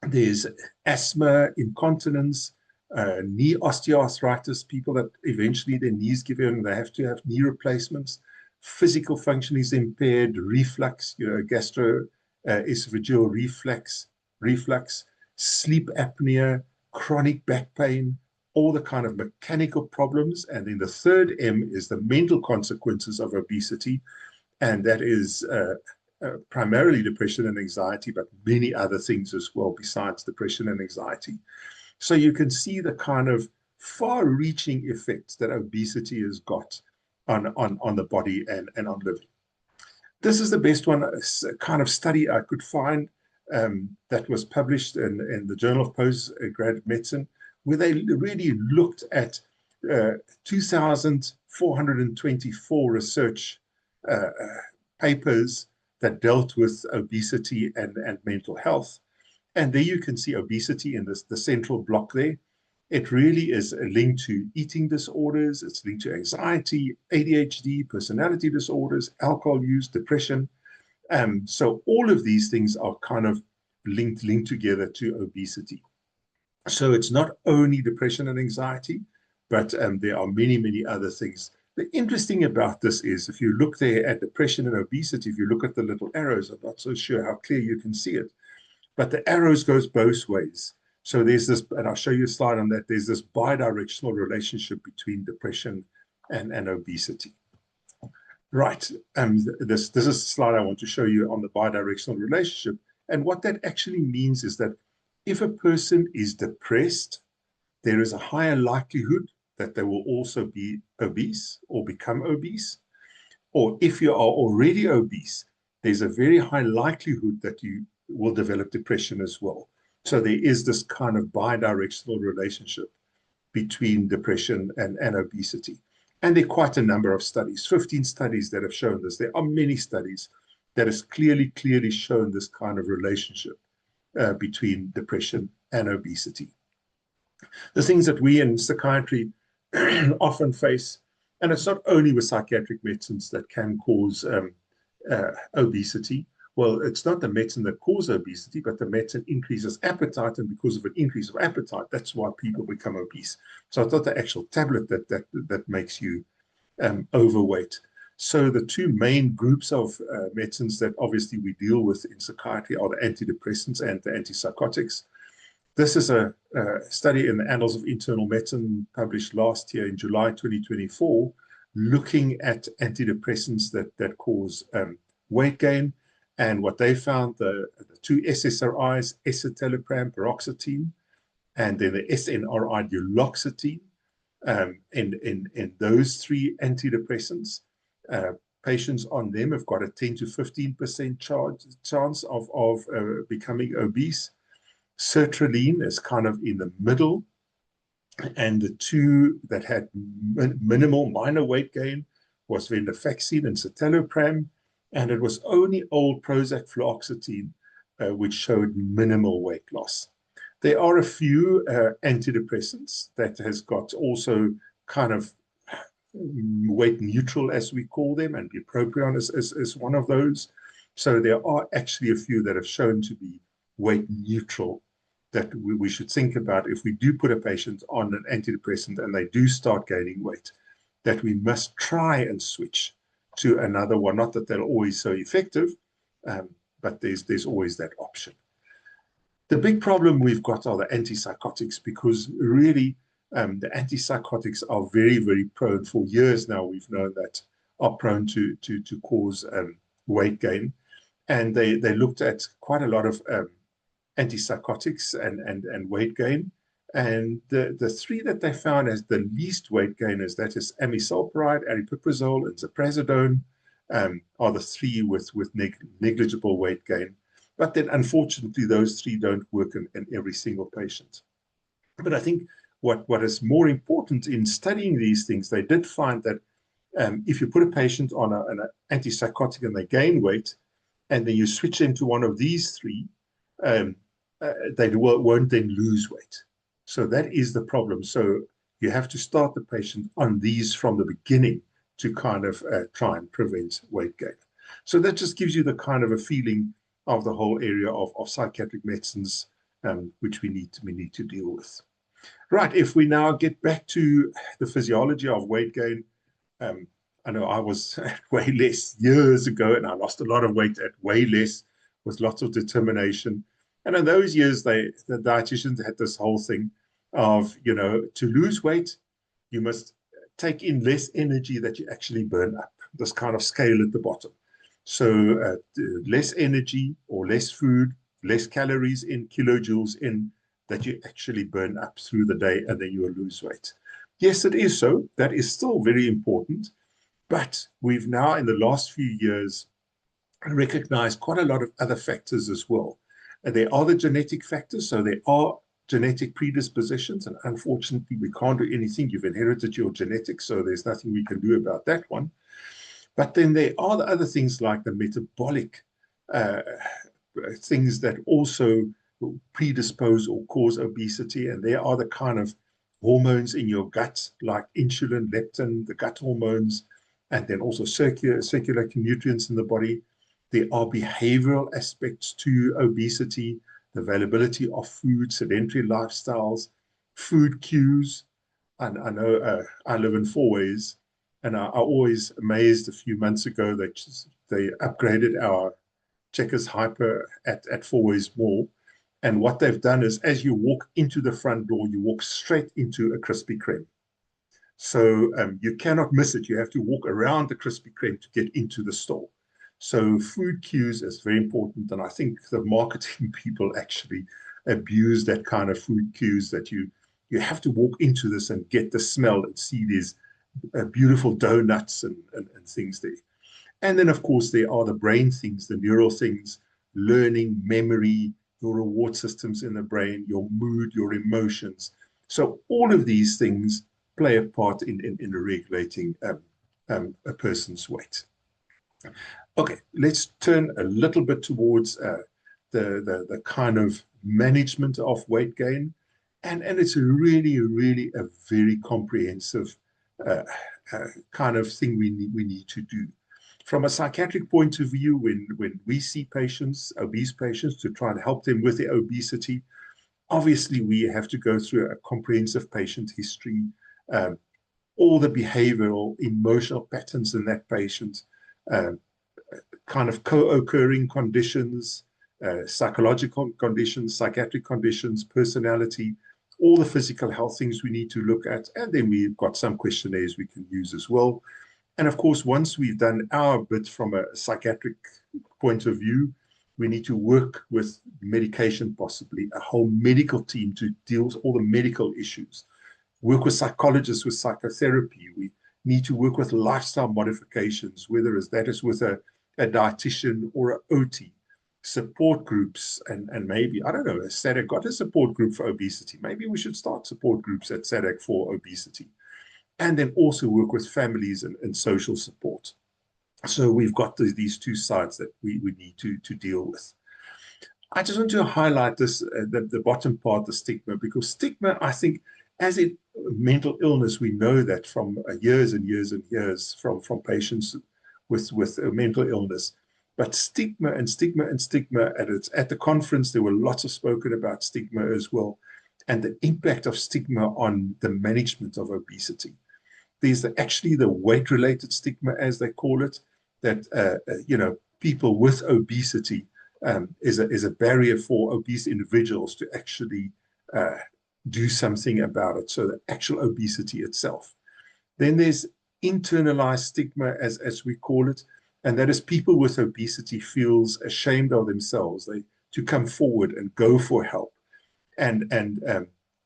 there's asthma, incontinence, knee osteoarthritis, people that eventually their knees give in, they have to have knee replacements. Physical function is impaired, reflux, gastroesophageal reflux, sleep apnea, chronic back pain, all the kind of mechanical problems. And then the 3rd M is the mental consequences of obesity, and that is primarily depression and anxiety, but many other things as well besides depression and anxiety. So you can see the kind of far-reaching effects that obesity has got on the body and on living. This is the best one, kind of study I could find that was published in the Journal of Postgraduate Medicine, where they really looked at 2,424 research papers that dealt with obesity and mental health. And there you can see obesity in the central block there. It really is linked to eating disorders. It's linked to anxiety, ADHD, personality disorders, alcohol use, depression. So all of these things are kind of linked together to obesity. So it's not only depression and anxiety, but there are many, many other things. The interesting about this is if you look there at depression and obesity, if you look at the little arrows, I'm not so sure how clear you can see it, but the arrows goes both ways. So there's this, and I'll show you a slide on that, there's this bidirectional relationship between depression and obesity. Right, this is a slide I want to show you on the bidirectional relationship. And what that actually means is that if a person is depressed, there is a higher likelihood that they will also be obese or become obese. Or if you are already obese, there's a very high likelihood that you will develop depression as well. So there is this kind of bidirectional relationship between depression and obesity. And there are quite a number of studies, 15 studies that have shown this. There are many studies that has clearly shown this kind of relationship between depression and obesity. The things that we in psychiatry often face, and it's not only with psychiatric medicines that can cause obesity. Well, it's not the medicine that causes obesity, but the medicine increases appetite, and because of an increase of appetite, that's why people become obese. So it's not the actual tablet that makes you overweight. So the 2 main groups of medicines that obviously we deal with in psychiatry are the antidepressants and the antipsychotics. This is a study in the Annals of Internal Medicine published last year in July 2024, looking at antidepressants that cause weight gain. And what they found, the two SSRIs, escitalopram, paroxetine, and then the SNRI, duloxetine, in those three antidepressants, patients on them have got a 10 to 15% chance of becoming obese. Sertraline is kind of in the middle, and the two that had minimal minor weight gain was venlafaxine and citalopram, and it was only old Prozac fluoxetine which showed minimal weight loss. There are a few antidepressants that has got also kind of weight neutral, as we call them, and bupropion is one of those. So there are actually a few that have shown to be weight neutral that we should think about if we do put a patient on an antidepressant and they do start gaining weight, that we must try and switch to another one. Not that they're always so effective, but there's always that option. The big problem we've got are the antipsychotics, because really the antipsychotics are very, very prone. For years now, we've known that are prone to cause weight gain. And they looked at quite a lot of antipsychotics and weight gain. And the three that they found as the least weight gainers, that is amisulpride, aripiprazole, and ziprasidone, are the three with negligible weight gain. But then, unfortunately, those three don't work in every single patient. But I think what is more important in studying these things, they did find that if you put a patient on an antipsychotic and they gain weight, and then you switch them to one of these three, they won't then lose weight. So that is the problem. So you have to start the patient on these from the beginning to kind of try and prevent weight gain. So that just gives you the kind of a feeling of the whole area of psychiatric medicines, which we need to deal with. Right, if we now get back to the physiology of weight gain, I know I was at way less years ago, and I lost a lot of weight at way less with lots of determination. And in those years, the dietitians had this whole thing of, to lose weight, you must take in less energy that you actually burn up, this kind of scale at the bottom. So less energy or less food, less calories in, kilojoules in, that you actually burn up through the day, and then you will lose weight. Yes, it is so. That is still very important. But we've now, in the last few years, recognized quite a lot of other factors as well. And there are the genetic factors. So there are genetic predispositions. And unfortunately, we can't do anything. You've inherited your genetics, so there's nothing we can do about that one. But then there are the other things like the metabolic things that also predispose or cause obesity. And there are the kind of hormones in your gut, like insulin, leptin, the gut hormones, and then also circulating nutrients in the body. There are behavioral aspects to obesity, the availability of food, sedentary lifestyles, food cues. And I know I live in Fourways, and I always amazed a few months ago that they upgraded our Checkers Hyper at Fourways Mall. And what they've done is, as you walk into the front door, you walk straight into a Krispy Kreme. So you cannot miss it. You have to walk around the Krispy Kreme to get into the store. So food cues is very important. And I think the marketing people actually abuse that kind of food cues, that you have to walk into this and get the smell and see these beautiful donuts and things there. And then, of course, there are the brain things, the neural things, learning, memory, your reward systems in the brain, your mood, your emotions. So all of these things play a part in regulating a person's weight. Okay, let's turn a little bit towards the kind of management of weight gain. And it's really, really a very comprehensive kind of thing we need to do. From a psychiatric point of view, when we see patients, obese patients, to try and help them with their obesity, obviously we have to go through a comprehensive patient history, all the behavioral, emotional patterns in that patient, kind of co-occurring conditions, psychological conditions, psychiatric conditions, personality, all the physical health things we need to look at, and then we've got some questionnaires we can use as well. And of course, once we've done our bit from a psychiatric point of view, we need to work with medication, possibly a whole medical team to deal with all the medical issues. Work with psychologists with psychotherapy. We need to work with lifestyle modifications, whether that is with a dietitian or an OT. Support groups, and maybe, I don't know, has SADC got a support group for obesity? Maybe we should start support groups at SADC for obesity. And then also work with families and social support. So we've got these two sides that we need to deal with. I just want to highlight this, the bottom part, the stigma, because stigma, I think, as in mental illness, we know that from years and years and years from patients with mental illness. But stigma and stigma and stigma, at the conference, there were lots of spoken about stigma as well, and the impact of stigma on the management of obesity. There's actually the weight-related stigma, as they call it, that people with obesity is a barrier for obese individuals to actually do something about it. So the actual obesity itself. Then there's internalized stigma, as we call it, and that is people with obesity feels ashamed of themselves to come forward and go for help, and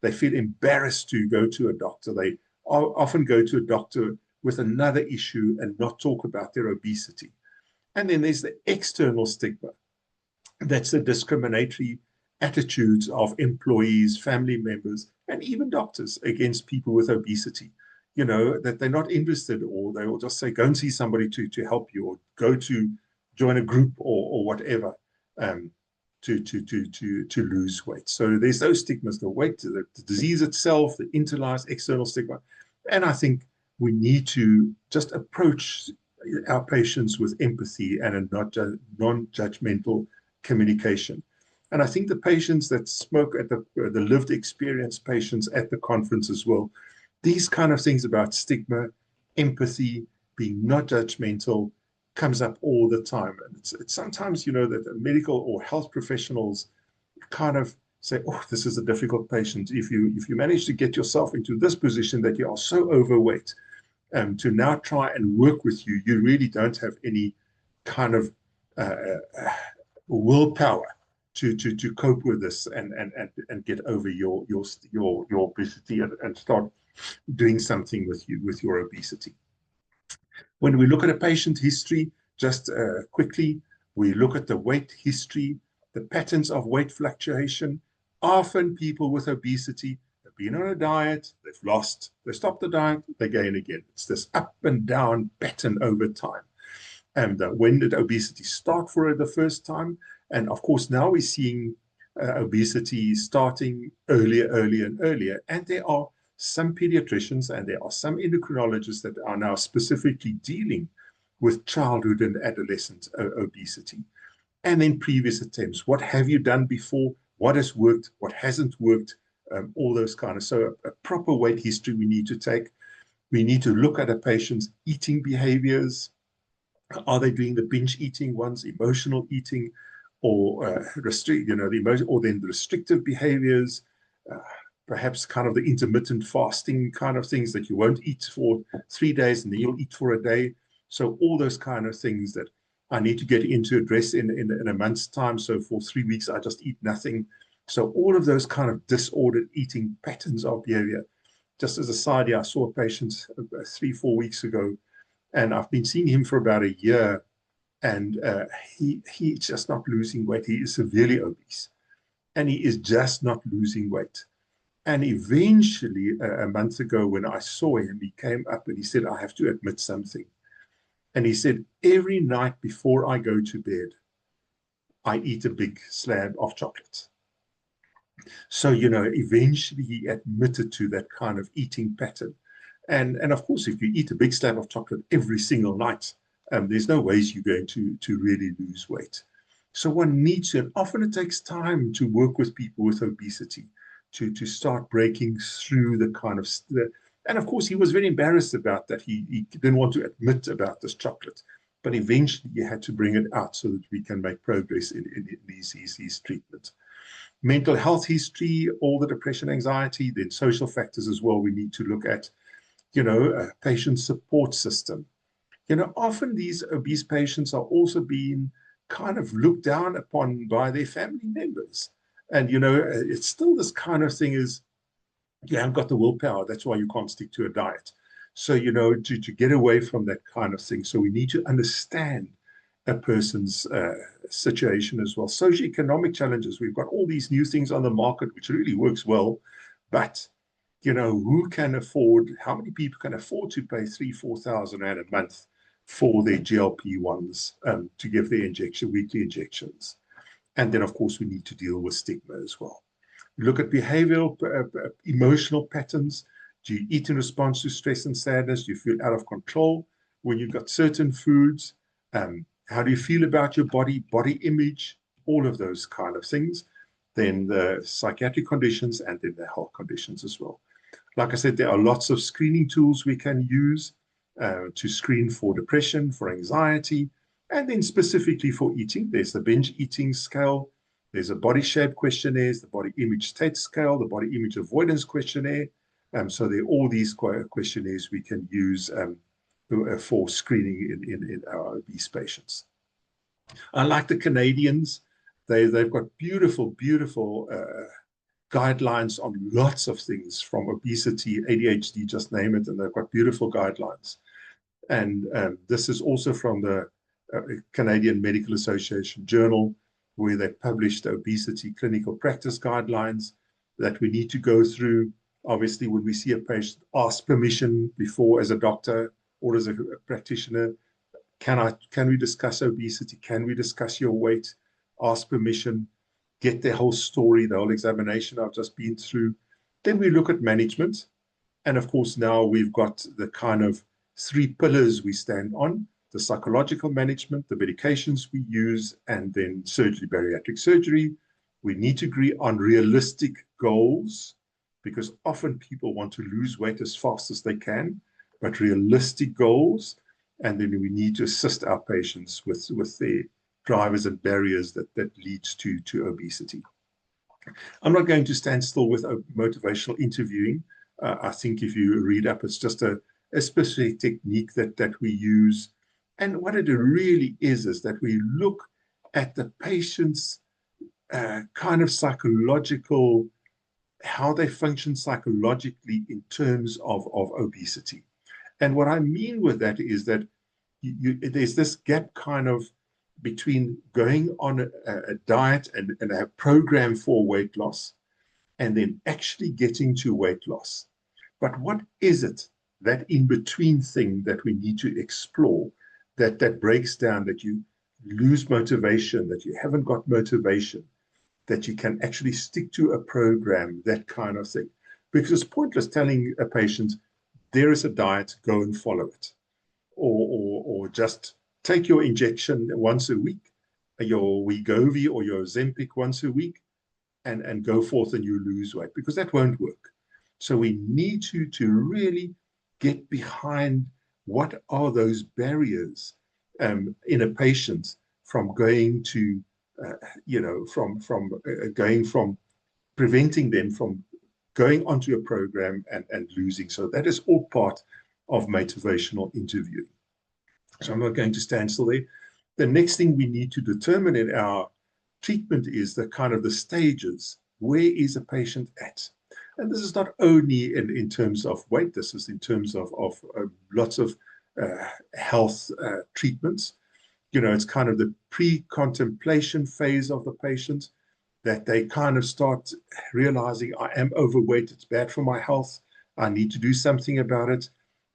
they feel embarrassed to go to a doctor. They often go to a doctor with another issue and not talk about their obesity. And then there's the external stigma. That's the discriminatory attitudes of employees, family members, and even doctors against people with obesity. That they're not interested, or they will just say, go and see somebody to help you, or go to join a group or whatever to lose weight. So there's those stigmas, the weight, the disease itself, the internalized external stigma. And I think we need to just approach our patients with empathy and a non-judgmental communication. And I think the patients that spoke at the lived experience patients at the conference as well, these kind of things about stigma, empathy, being not judgmental, comes up all the time. And it's sometimes, that medical or health professionals kind of say, oh, this is a difficult patient. If you manage to get yourself into this position that you are so overweight, to now try and work with you, you really don't have any kind of willpower to cope with this and get over your obesity and start doing something with your obesity. When we look at a patient history, just quickly, we look at the weight history, the patterns of weight fluctuation. Often people with obesity have been on a diet, they've lost, they stop the diet, they gain again. It's this up and down pattern over time. And when did obesity start for the first time? And of course, now we're seeing obesity starting earlier and earlier. And there are some pediatricians and there are some endocrinologists that are now specifically dealing with childhood and adolescent obesity. And then previous attempts. What have you done before? What has worked? What hasn't worked? All those kind of. So a proper weight history we need to take. We need to look at a patient's eating behaviors. Are they doing the binge eating ones, emotional eating, or the emotion, or then the restrictive behaviors, perhaps kind of the intermittent fasting kind of things that you won't eat for 3 days and then you'll eat for a day. So all those kind of things that I need to get into address in a month's time. So for 3 weeks, I just eat nothing. So all of those kind of disordered eating patterns of behavior. Just as a side here, I saw a patient 3-4 weeks ago, and I've been seeing him for about a year, and he's just not losing weight. He is severely obese, and he is just not losing weight. And eventually, a month ago, when I saw him, he came up and he said, I have to admit something. And he said, every night before I go to bed, I eat a big slab of chocolate. So, eventually he admitted to that kind of eating pattern. And of course, if you eat a big slab of chocolate every single night, there's no ways you're going to really lose weight. So one needs to, and often it takes time to work with people with obesity to start breaking through the kind of, and of course he was very embarrassed about that. He didn't want to admit about this chocolate, but eventually you had to bring it out so that we can make progress in these treatments. mental health history, all the depression, anxiety, then social factors as well. We need to look at, patient support system. Often these obese patients are also being kind of looked down upon by their family members. And, it's still this kind of thing is, you haven't got the willpower. That's why you can't stick to a diet. So, to get away from that kind of thing. So we need to understand a person's situation as well. Socioeconomic challenges. We've got all these new things on the market, which really works well. But, who can afford, how many people can afford to pay 3,000-4,000 Rand a month for their GLP-1s to give their weekly injections? And then, of course, we need to deal with stigma as well. Look at behavioral, emotional patterns. Do you eat in response to stress and sadness? Do you feel out of control when you've got certain foods? How do you feel about your body image? All of those kind of things. Then the psychiatric conditions and then the health conditions as well. Like I said, there are lots of screening tools we can use to screen for depression, for anxiety, and then specifically for eating. There's the binge eating scale. There's a body shape questionnaire, the body image state scale, the body image avoidance questionnaire. So there are all these questionnaires we can use for screening in our obese patients. Unlike the Canadians, they've got beautiful guidelines on lots of things, from obesity, ADHD, just name it, and they've got beautiful guidelines. And this is also from the Canadian Medical Association Journal, where they published obesity clinical practice guidelines that we need to go through. Obviously, when we see a patient, ask permission before, as a doctor or as a practitioner. Can we discuss obesity? Can we discuss your weight? Ask permission, get the whole story, the whole examination I've just been through. Then we look at management. And of course, now we've got the kind of 3 pillars we stand on: the psychological management, the medications we use, and then surgery, bariatric surgery. We need to agree on realistic goals, because often people want to lose weight as fast as they can, but realistic goals. And then we need to assist our patients with the drivers and barriers that leads to obesity. I'm not going to stand still with motivational interviewing. I think if you read up, it's just a specific technique that we use. And what it really is that we look at the patient's kind of psychological, how they function psychologically in terms of obesity. And what I mean with that is that there's this gap kind of between going on a diet and a program for weight loss and then actually getting to weight loss. But what is it, that in-between thing that we need to explore, that breaks down, that you lose motivation, that you haven't got motivation, that you can actually stick to a program, that kind of thing? Because it's pointless telling a patient, there is a diet, go and follow it. Or just take your injection once a week, your Wegovy or your Ozempic once a week, and go forth and you lose weight, because that won't work. So we need to really get behind what are those barriers in a patient from going to, going from preventing them from going onto a program and losing. So that is all part of motivational interviewing. So I'm not going to stand still there. The next thing we need to determine in our treatment is the kind of the stages. Where is a patient at? And this is not only in terms of weight, this is in terms of lots of health treatments. It's kind of the pre-contemplation phase of the patient, that they kind of start realizing, I am overweight, it's bad for my health, I need to do something about it.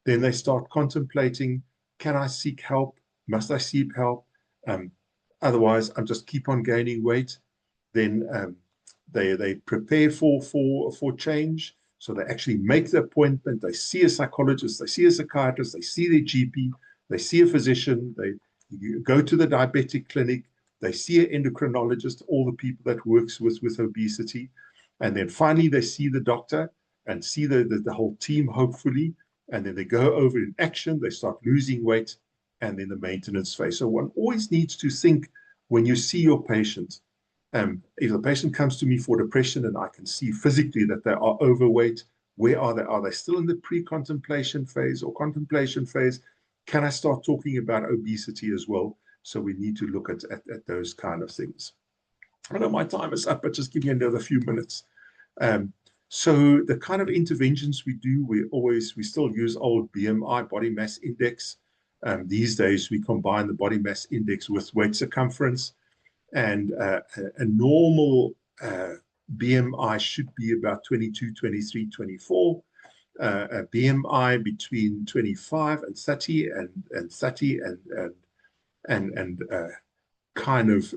Then they start contemplating, can I seek help? Must I seek help? Otherwise, I'm just keep on gaining weight. Then they prepare for change. So they actually make the appointment. They see a psychologist, they see a psychiatrist, they see their GP, they see a physician, they go to the diabetic clinic, they see an endocrinologist, all the people that works with obesity. And then finally they see the doctor and see the whole team, hopefully. And then they go over in action, they start losing weight, and then the maintenance phase. So one always needs to think, when you see your patient, If the patient comes to me for depression and I can see physically that they are overweight, where are they? Are they still in the pre-contemplation phase or contemplation phase? Can I start talking about obesity as well? So we need to look at those kind of things. I know my time is up, but just give me another few minutes. So the kind of interventions we do, we still use old BMI, body mass index. These days, we combine the body mass index with weight circumference. And a normal BMI should be about 22, 23, 24. A BMI between 25 and 30 and 30 and kind of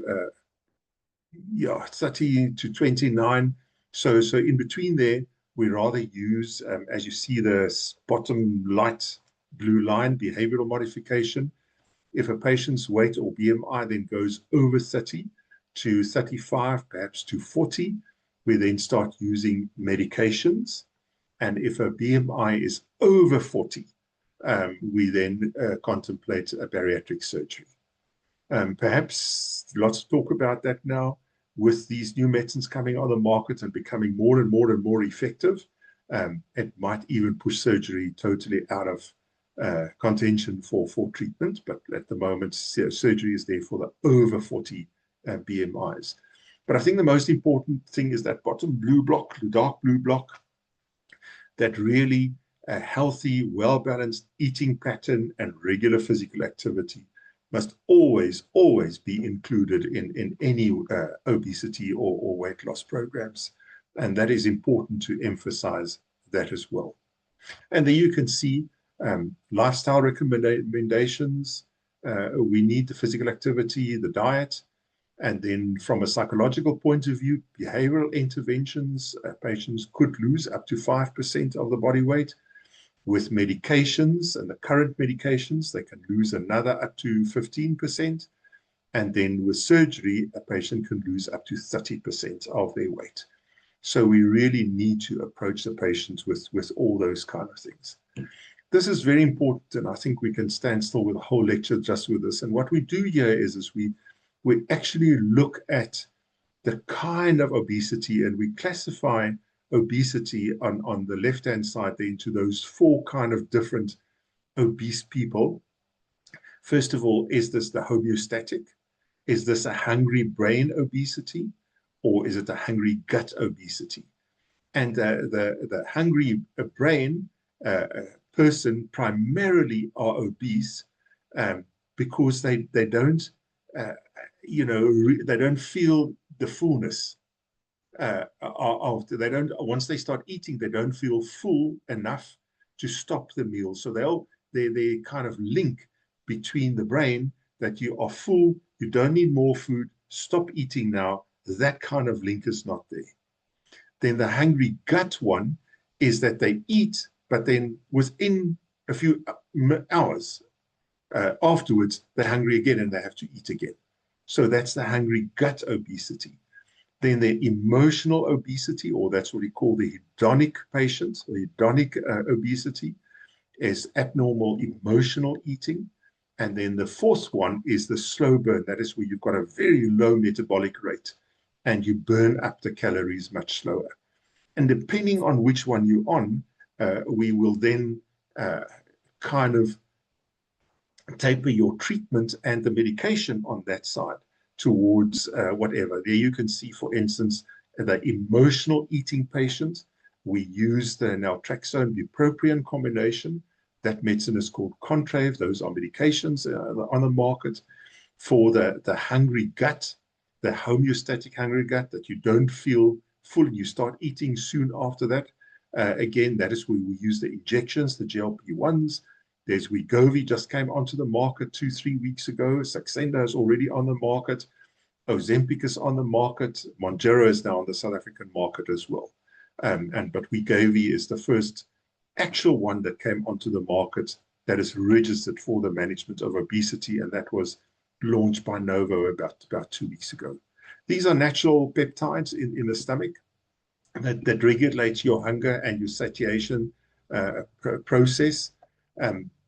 30 to 29. So in between there, we rather use, as you see the bottom light blue line, behavioral modification. If a patient's weight or BMI then goes over 30 to 35, perhaps to 40, we then start using medications. And if a BMI is over 40, we then contemplate a bariatric surgery. Perhaps lots of talk about that now with these new medicines coming on the market and becoming more and more and more effective. It might even push surgery totally out of contention for treatment, but at the moment, surgery is there for the over 40 BMIs. But I think the most important thing is that bottom blue block, the dark blue block, that really a healthy, well-balanced eating pattern and regular physical activity must always be included in any obesity or weight loss programs. And that is important to emphasize that as well. And there you can see lifestyle recommendations. We need the physical activity, the diet, and then from a psychological point of view, behavioral interventions. Patients could lose up to 5% of the body weight. With medications and the current medications, they can lose another up to 15%. And then with surgery, a patient can lose up to 30% of their weight. So we really need to approach the patients with all those kind of things. This is very important, and I think we can stand still with a whole lecture just with this. And what we do here is we actually look at the kind of obesity, and we classify obesity on the left-hand side there into those four kind of different obese people. First of all, is this the homeostatic? Is this a hungry brain obesity? Or is it a hungry gut obesity? And the hungry brain person primarily are obese because they don't, they don't feel the fullness. Once they start eating, they don't feel full enough to stop the meal. So they kind of link between the brain that you are full, you don't need more food, stop eating now. That kind of link is not there. Then the hungry gut one is that they eat, but then within a few hours afterwards, they're hungry again and they have to eat again. So that's the hungry gut obesity. Then the emotional obesity, or that's what we call the hedonic patients, or hedonic obesity, is abnormal emotional eating. And then the fourth one is the slow burn. That is where you've got a very low metabolic rate and you burn up the calories much slower. And depending on which one you're on, we will then kind of taper your treatment and the medication on that side towards whatever. There you can see, for instance, the emotional eating patient. We use the naltrexone bupropion combination. That medicine is called Contrave. Those are medications on the market. For the hungry gut, the homeostatic hungry gut, that you don't feel full, you start eating soon after that. Again, that is where we use the injections, the GLP-1s. There's Wegovy, just came onto the market 2-3 weeks ago. Saxenda is already on the market. Ozempic is on the market. Mounjaro is now on the South African market as well. But Wegovy is the first actual one that came onto the market that is registered for the management of obesity, and that was launched by Novo about 2 weeks ago. These are natural peptides in the stomach that regulate your hunger and your satiation process.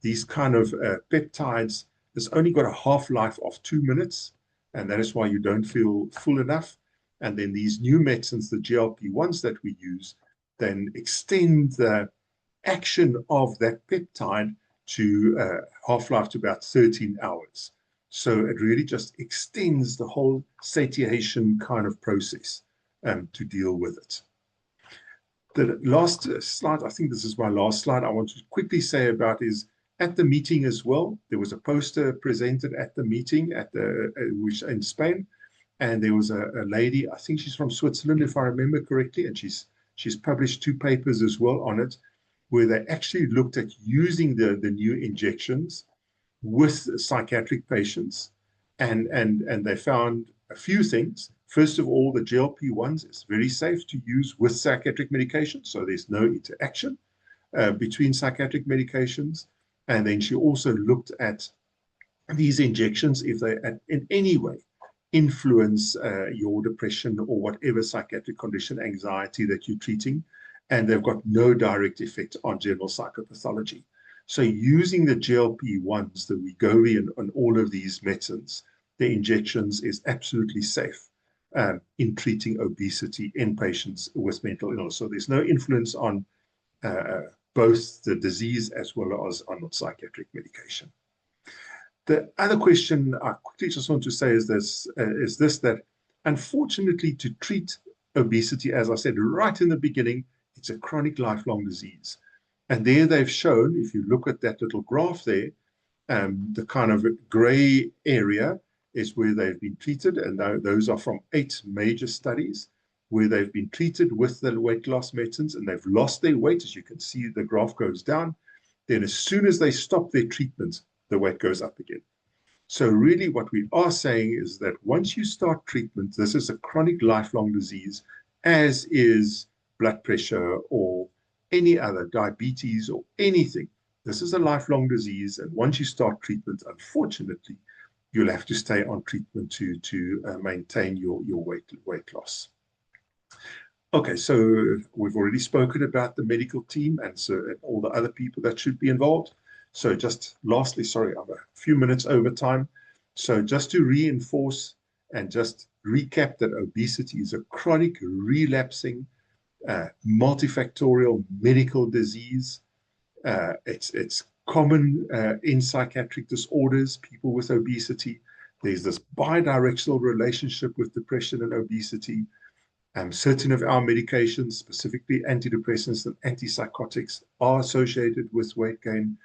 These kind of peptides has only got a half-life of 2 minutes, and that is why you don't feel full enough. And then these new medicines, the GLP-1s that we use, then extend the action of that peptide to half-life to about 13 hours. So it really just extends the whole satiation kind of process to deal with it. The last slide, I think this is my last slide I want to quickly say about is at the meeting as well. There was a poster presented at the meeting at which in Spain, and there was a lady, I think she's from Switzerland if I remember correctly, and she's published 2 papers as well on it, where they actually looked at using the new injections with psychiatric patients, and they found a few things. First of all, the GLP-1s is very safe to use with psychiatric medication, so there's no interaction between psychiatric medications. And then she also looked at these injections, if they in any way influence your depression or whatever psychiatric condition, anxiety that you're treating, and they've got no direct effect on general psychopathology. So using the GLP-1s, the Wegovy and all of these medicines, the injections is absolutely safe in treating obesity in patients with mental illness. So there's no influence on both the disease as well as on psychiatric medication. The other question I quickly just want to say is this, that unfortunately to treat obesity, as I said right in the beginning, it's a chronic lifelong disease. And there they've shown, if you look at that little graph there, the kind of gray area is where they've been treated, and those are from 8 major studies where they've been treated with the weight loss medicines and they've lost their weight. As you can see, the graph goes down. Then as soon as they stop their treatment, the weight goes up again. So really what we are saying is that once you start treatment, this is a chronic lifelong disease, as is blood pressure or any other diabetes or anything. This is a lifelong disease, and once you start treatment, unfortunately, you'll have to stay on treatment to maintain your weight loss. Okay, so we've already spoken about the medical team and all the other people that should be involved. So just lastly, sorry, I'm a few minutes over time. So just to reinforce and just recap that obesity is a chronic, relapsing, multifactorial medical disease. It's common in psychiatric disorders, people with obesity. There's this bidirectional relationship with depression and obesity. Certain of our medications, specifically antidepressants and antipsychotics, are associated with weight gain.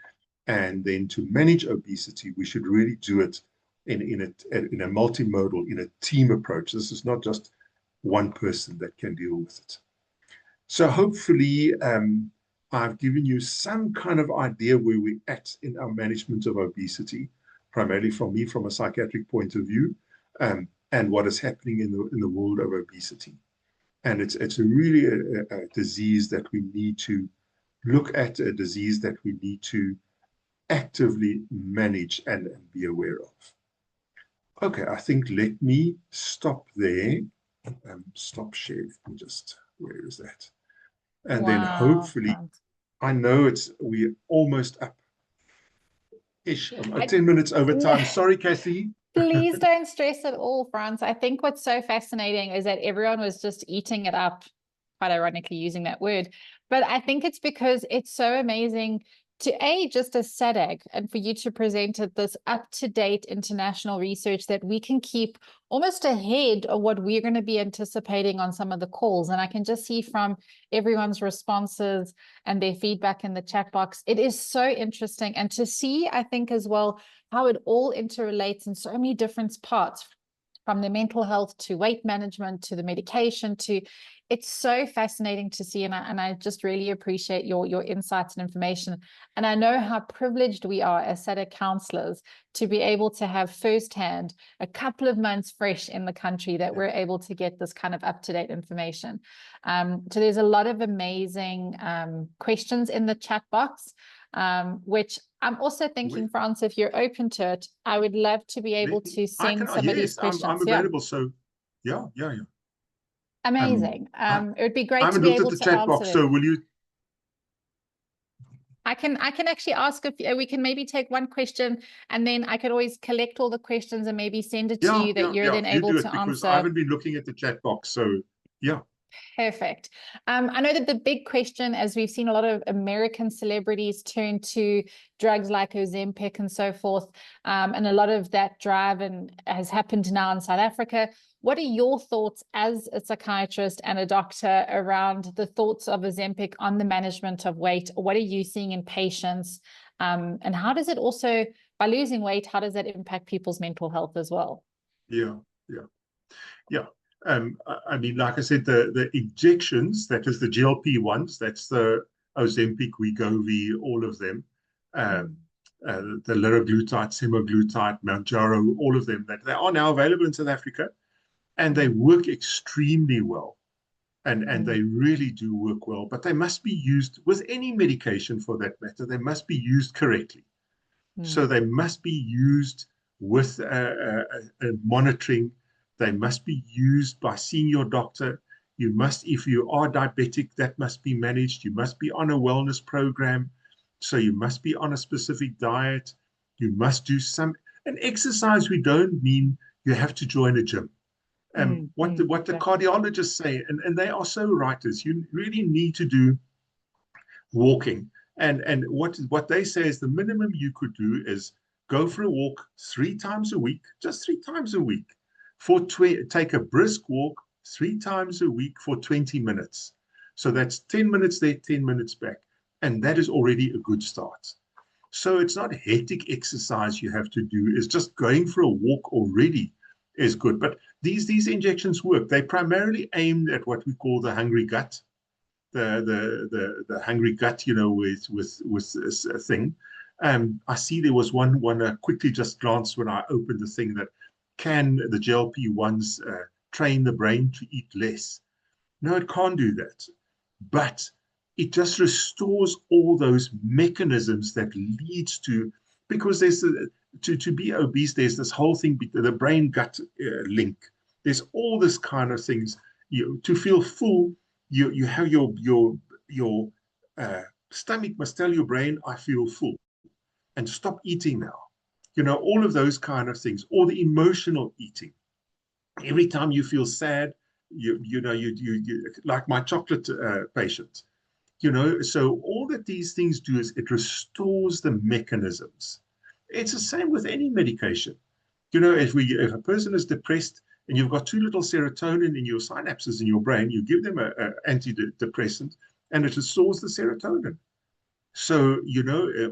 And then to manage obesity, we should really do it in a multimodal, in a team approach. This is not just one person that can deal with it. So hopefully, I've given you some kind of idea where we're at in our management of obesity, primarily from a psychiatric point of view, and what is happening in the world of obesity. And it's really a disease that we need to look at, a disease that we need to actively manage and be aware of. Okay, I think let me stop there. Stop share. Where is that? And then hopefully, I know we're almost up. Ish, 10 minutes over time. Sorry, Cassie. Please don't stress at all, Frans. I think what's so fascinating is that everyone was just eating it up, quite ironically using that word. But I think it's because it's so amazing to just as SADAG, and for you to present this up-to-date international research that we can keep almost ahead of what we're going to be anticipating on some of the calls. And I can just see from everyone's responses and their feedback in the chat box, it is so interesting. And to see, I think as well, how it all interrelates in so many different parts, from the mental health to weight management to the medication to, it's so fascinating to see. And I just really appreciate your insights and information. And I know how privileged we are as SADAG counselors to be able to have firsthand a couple of months fresh in the country that we're able to get this kind of up-to-date information. So there's a lot of amazing questions in the chat box, which I'm also thinking, Frans, if you're open to it, I would love to be able to send some of these questions. I'm available, so yeah. Amazing. It would be great to be able to answer. I haven't looked at the chat box, so will you? I can actually ask if we can maybe take one question, and then I could always collect all the questions and maybe send it to you that you're then you able do it, to because answer. I haven't been looking at the chat box. So yeah. Perfect. I know that the big question, as we've seen a lot of American celebrities turn to drugs like Ozempic and so forth, and a lot of that drive has happened now in South Africa. What are your thoughts as a psychiatrist and a doctor around the thoughts of Ozempic on the management of weight? What are you seeing in patients? And how does it also, by losing weight, how does that impact people's mental health as well? Yeah. I mean, like I said, the injections, that is the GLP-1s, that's the Ozempic, Wegovy, all of them, the liraglutide, semaglutide, Mounjaro, all of them, that they are now available in South Africa, and they work extremely well. And they really do work well, but they must be used with any medication for that matter. They must be used correctly. So they must be used with monitoring. They must be used by seeing your doctor. You must, if you are diabetic, that must be managed. You must be on a wellness program. So you must be on a specific diet. You must do and exercise. We don't mean you have to join a gym. What the cardiologists say, and they are so right, is you really need to do walking. And what they say is the minimum you could do is go for a walk 3 times a week, just 3 times a week, take a brisk walk 3 times a week for 20 minutes. So that's 10 minutes there, 10 minutes back. And that is already a good start. So it's not hectic exercise you have to do. It's just going for a walk already is good. But these injections work. They primarily aimed at what we call the hungry gut. The hungry gut, with a thing. I see there was one quickly just glanced when I opened the thing, that can the GLP-1s train the brain to eat less? No, it can't do that. But it just restores all those mechanisms that leads to, because there's to be obese, there's this whole thing, the brain-gut link. There's all this kind of things. To feel full, you have your stomach must tell your brain, I feel full, and stop eating now. All of those kind of things, or the emotional eating. Every time you feel sad, you like my chocolate patient. So all that these things do is it restores the mechanisms. It's the same with any medication. If a person is depressed and you've got too little serotonin in your synapses in your brain, you give them an antidepressant and it restores the serotonin. So,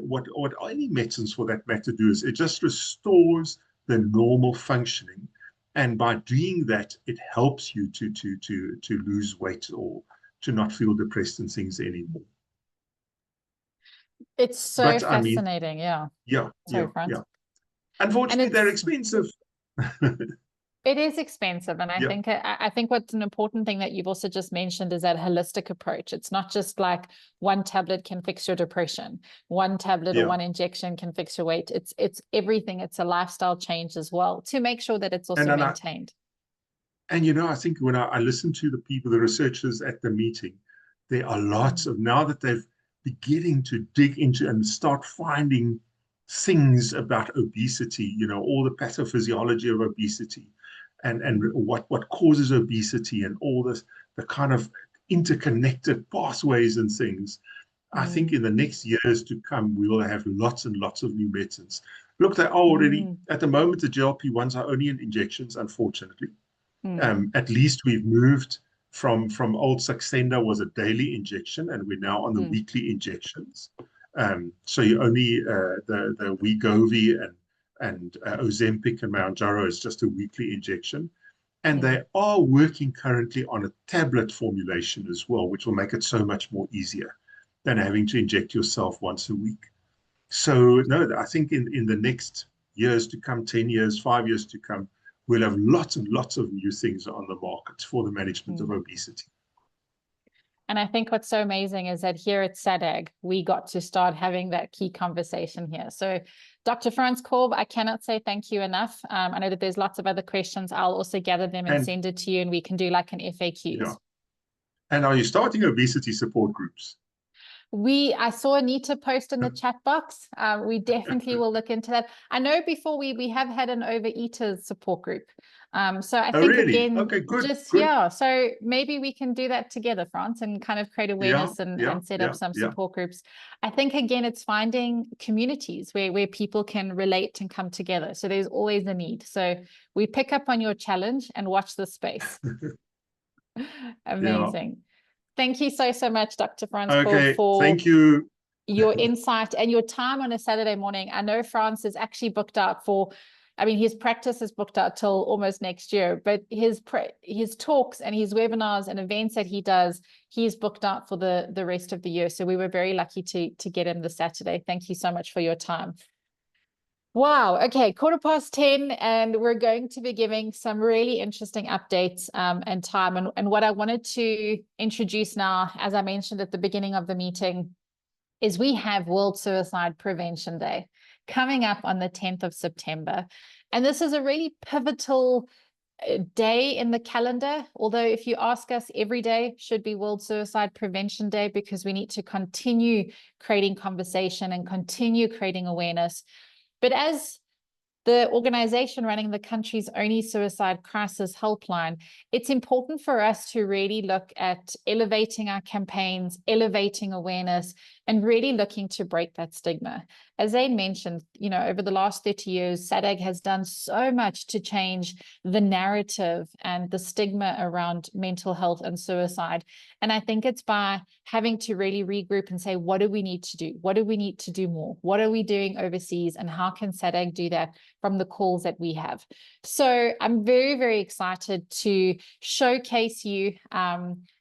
what any medicines for that matter do is it just restores the normal functioning. And by doing that, it helps you to lose weight or to not feel depressed and things anymore. It's so fascinating. Yeah. Unfortunately, they're expensive. It is expensive. And I think what's an important thing that you've also just mentioned is that holistic approach. It's not just like one tablet can fix your depression. One tablet or one injection can fix your weight. It's everything. It's a lifestyle change as well, to make sure that it's also maintained. I think when I listen to the people, the researchers at the meeting, there are lots of, now that they've beginning to dig into and start finding things about obesity, all the pathophysiology of obesity, and what causes obesity, and all this, the kind of interconnected pathways and things. I think in the next years to come, we will have lots and lots of new medicines. Look, they are already, at the moment, the GLP-1s are only in injections, unfortunately. At least we've moved from old Saxenda was a daily injection, and we're now on the weekly injections. So you only, the Wegovy and Ozempic and Mounjaro is just a weekly injection. And they are working currently on a tablet formulation as well, which will make it so much more easier than having to inject yourself once a week. So no, I think in the next years to come, 10 years, 5 years to come, we'll have lots and lots of new things on the market for the management of obesity. And I think what's so amazing is that here at SADAG, we got to start having that key conversation here. So Dr. Frans Korb, I cannot say thank you enough. I know that there's lots of other questions. I'll also gather them and send it to you, and we can do like an FAQs. Yeah. And are you starting obesity support groups? I saw Anita post in the chat box. We definitely will look into that. I know before we have had an overeaters support group. So I Oh, think really? again, Okay, good, just good. yeah. So maybe we can do that together, France, and kind of create awareness and set up some support groups. I think again, it's finding communities where people can relate and come together. So there's always a need. So we pick up on your challenge and watch this space. Amazing. Thank you so much, Dr. Franz, Okay, for thank you. your insight and your time on a Saturday morning. I know Franz is actually booked out for, I mean, his practice is booked out till almost next year, but his talks and his webinars and events that he does, he's booked out for the rest of the year. So we were very lucky to get him this Saturday. Thank you so much for your time. Wow. Okay. 10:15, and we're going to be giving some really interesting updates and time. And what I wanted to introduce now, as I mentioned at the beginning of the meeting, is we have World Suicide Prevention Day coming up on the 10th of September. And this is a really pivotal day in the calendar. Although if you ask us, every day should be World Suicide Prevention Day, because we need to continue creating conversation and continue creating awareness. But as the organization running the country's only suicide crisis helpline, it's important for us to really look at elevating our campaigns, elevating awareness, and really looking to break that stigma. As Zane mentioned, you know, over the last 30 years, SADAG has done so much to change the narrative and the stigma around mental health and suicide. And I think it's by having to really regroup and say, what do we need to do? What do we need to do more? What are we doing overseas? And how can SADAG do that from the calls that we have? So I'm very, very excited to showcase you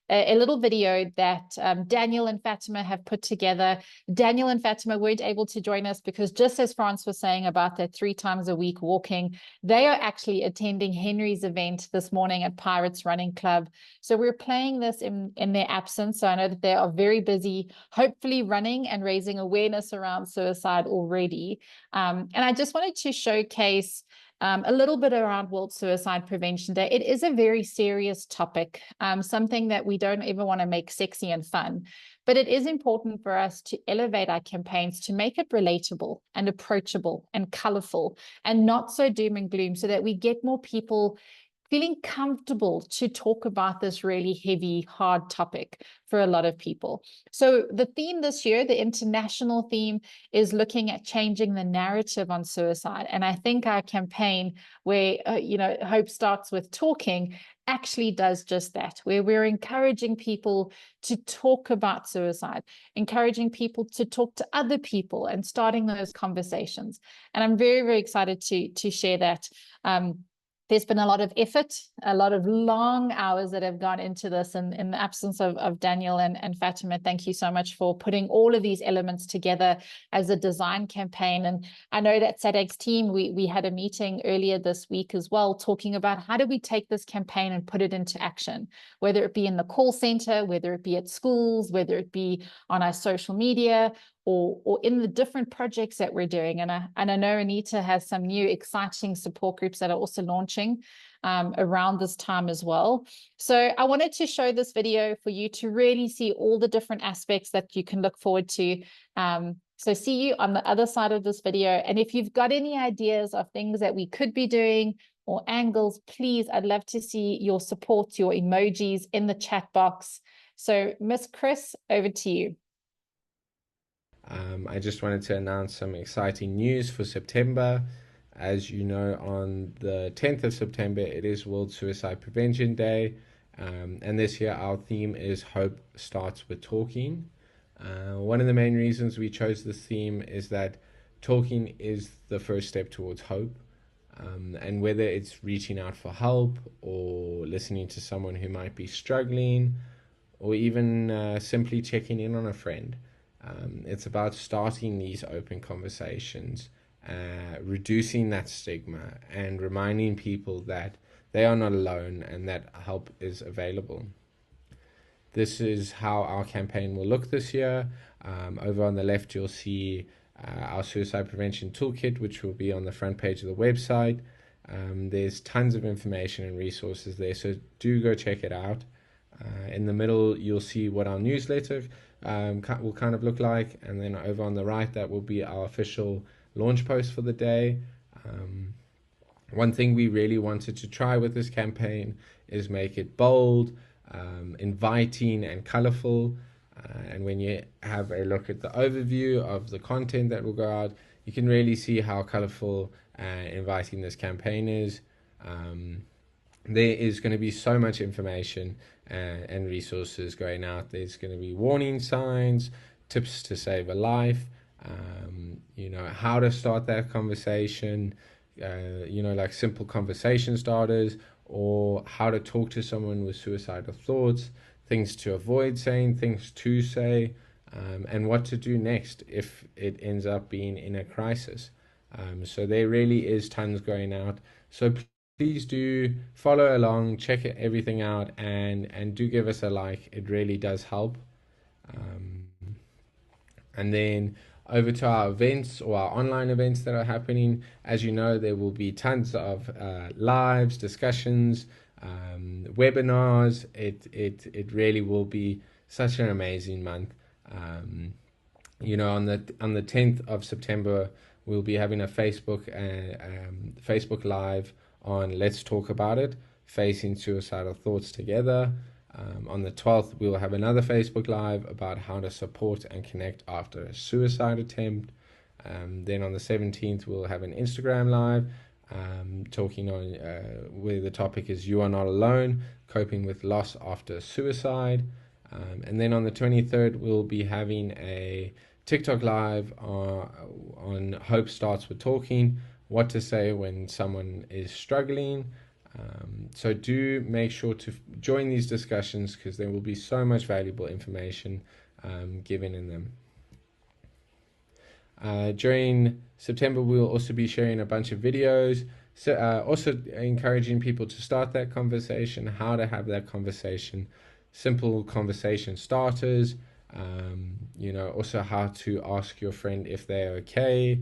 a little video that Daniel and Fatima have put together. Daniel and Fatima weren't able to join us because, just as France was saying about that 3 times a week walking, they are actually attending Henry's event this morning at Pirates Running Club. So we're playing this in their absence. So I know that they are very busy, hopefully running and raising awareness around suicide already. And I just wanted to showcase a little bit around World Suicide Prevention Day. It is a very serious topic, something that we don't ever want to make sexy and fun, but it is important for us to elevate our campaigns to make it relatable and approachable and colorful and not so doom and gloom, so that we get more people feeling comfortable to talk about this really heavy, hard topic for a lot of people. So the theme this year, the international theme, is looking at changing the narrative on suicide. And I think our campaign, where Hope Starts with Talking, actually does just that, where we're encouraging people to talk about suicide, encouraging people to talk to other people and starting those conversations. And I'm very, very excited to share that. There's been a lot of effort, a lot of long hours that have gone into this, and in the absence of Daniel and Fatima, thank you so much for putting all of these elements together as a design campaign. And I know that SADAG's team, we had a meeting earlier this week as well, talking about how do we take this campaign and put it into action, whether it be in the call center, whether it be at schools, whether it be on our social media, or in the different projects that we're doing. And I know Anita has some new exciting support groups that are also launching around this time as well. So I wanted to show this video for you to really see all the different aspects that you can look forward to. So see you on the other side of this video. And if you've got any ideas of things that we could be doing or angles, please, I'd love to see your support, your emojis in the chat box. So Miss Chris, over to you. I just wanted to announce some exciting news for September. As you know, on the 10th of September, it is World Suicide Prevention Day. And this year, our theme is Hope Starts with Talking. One of the main reasons we chose this theme is that talking is the first step towards hope. And whether it's reaching out for help or listening to someone who might be struggling, or even simply checking in on a friend, it's about starting these open conversations, reducing that stigma, and reminding people that they are not alone and that help is available. This is how our campaign will look this year. Over on the left, you'll see our suicide prevention toolkit, which will be on the front page of the website. There's tons of information and resources there, so do go check it out. In the middle, you'll see what our newsletter will kind of look like. And then over on the right, that will be our official launch post for the day. One thing we really wanted to try with this campaign is make it bold, inviting and colorful. And when you have a look at the overview of the content that will go out, you can really see how colorful and inviting this campaign is. There is going to be so much information and resources going out. There's going to be warning signs, tips to save a life, how to start that conversation, like simple conversation starters, or how to talk to someone with suicidal thoughts, things to avoid saying, things to say, and what to do next if it ends up being in a crisis. So there really is tons going out. So please do follow along, check everything out, and do give us a like. It really does help. And then over to our events or our online events that are happening. As you know, there will be tons of lives, discussions, webinars. It really will be such an amazing month. On the 10th of September, we'll be having a Facebook Live on Let's Talk About It, Facing Suicidal Thoughts Together. On the 12th, we will have another Facebook Live about how to support and connect after a suicide attempt. Then on the 17th, we'll have an Instagram Live talking on where the topic is You Are Not Alone, Coping with Loss After Suicide. And then on the 23rd, we'll be having a TikTok Live on Hope Starts With Talking, what to say when someone is struggling. So do make sure to join these discussions because there will be so much valuable information given in them. During September, we'll also be sharing a bunch of videos. So also encouraging people to start that conversation, how to have that conversation, simple conversation starters, also how to ask your friend if they're okay.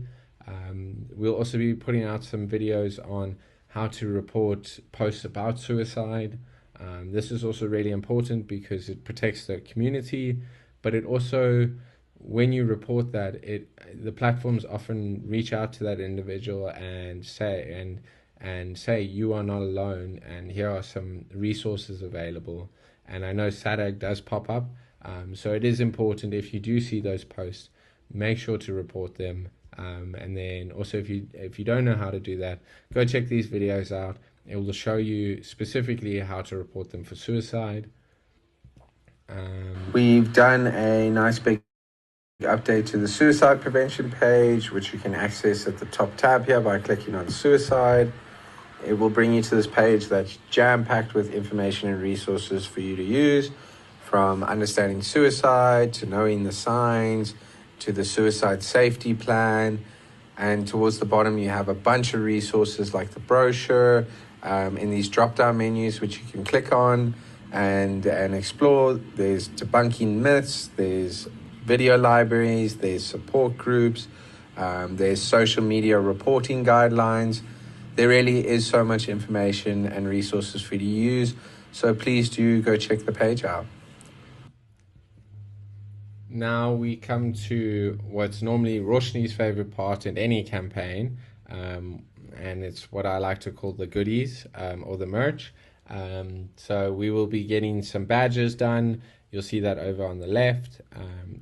We'll also be putting out some videos on how to report posts about suicide. This is also really important because it protects the community, but it also, when you report that, the platforms often reach out to that individual and say you are not alone, and here are some resources available. And I know SADAG does pop up, so it is important if you do see those posts, make sure to report them. And then also if you don't know how to do that, go check these videos out. It will show you specifically how to report them for suicide. We've done a nice big update to the suicide prevention page, which you can access at the top tab here by clicking on suicide. It will bring you to this page that's jam-packed with information and resources for you to use, from understanding suicide to knowing the signs, to the suicide safety plan. And towards the bottom, you have a bunch of resources like the brochure in these drop-down menus, which you can click on and explore. There's debunking myths, there's video libraries, there's support groups, there's social media reporting guidelines. There really is so much information and resources for you to use. So please do go check the page out. Now we come to what's normally Roshni's favorite part in any campaign, and it's what I like to call the goodies or the merch. So we will be getting some badges done. You'll see that over on the left.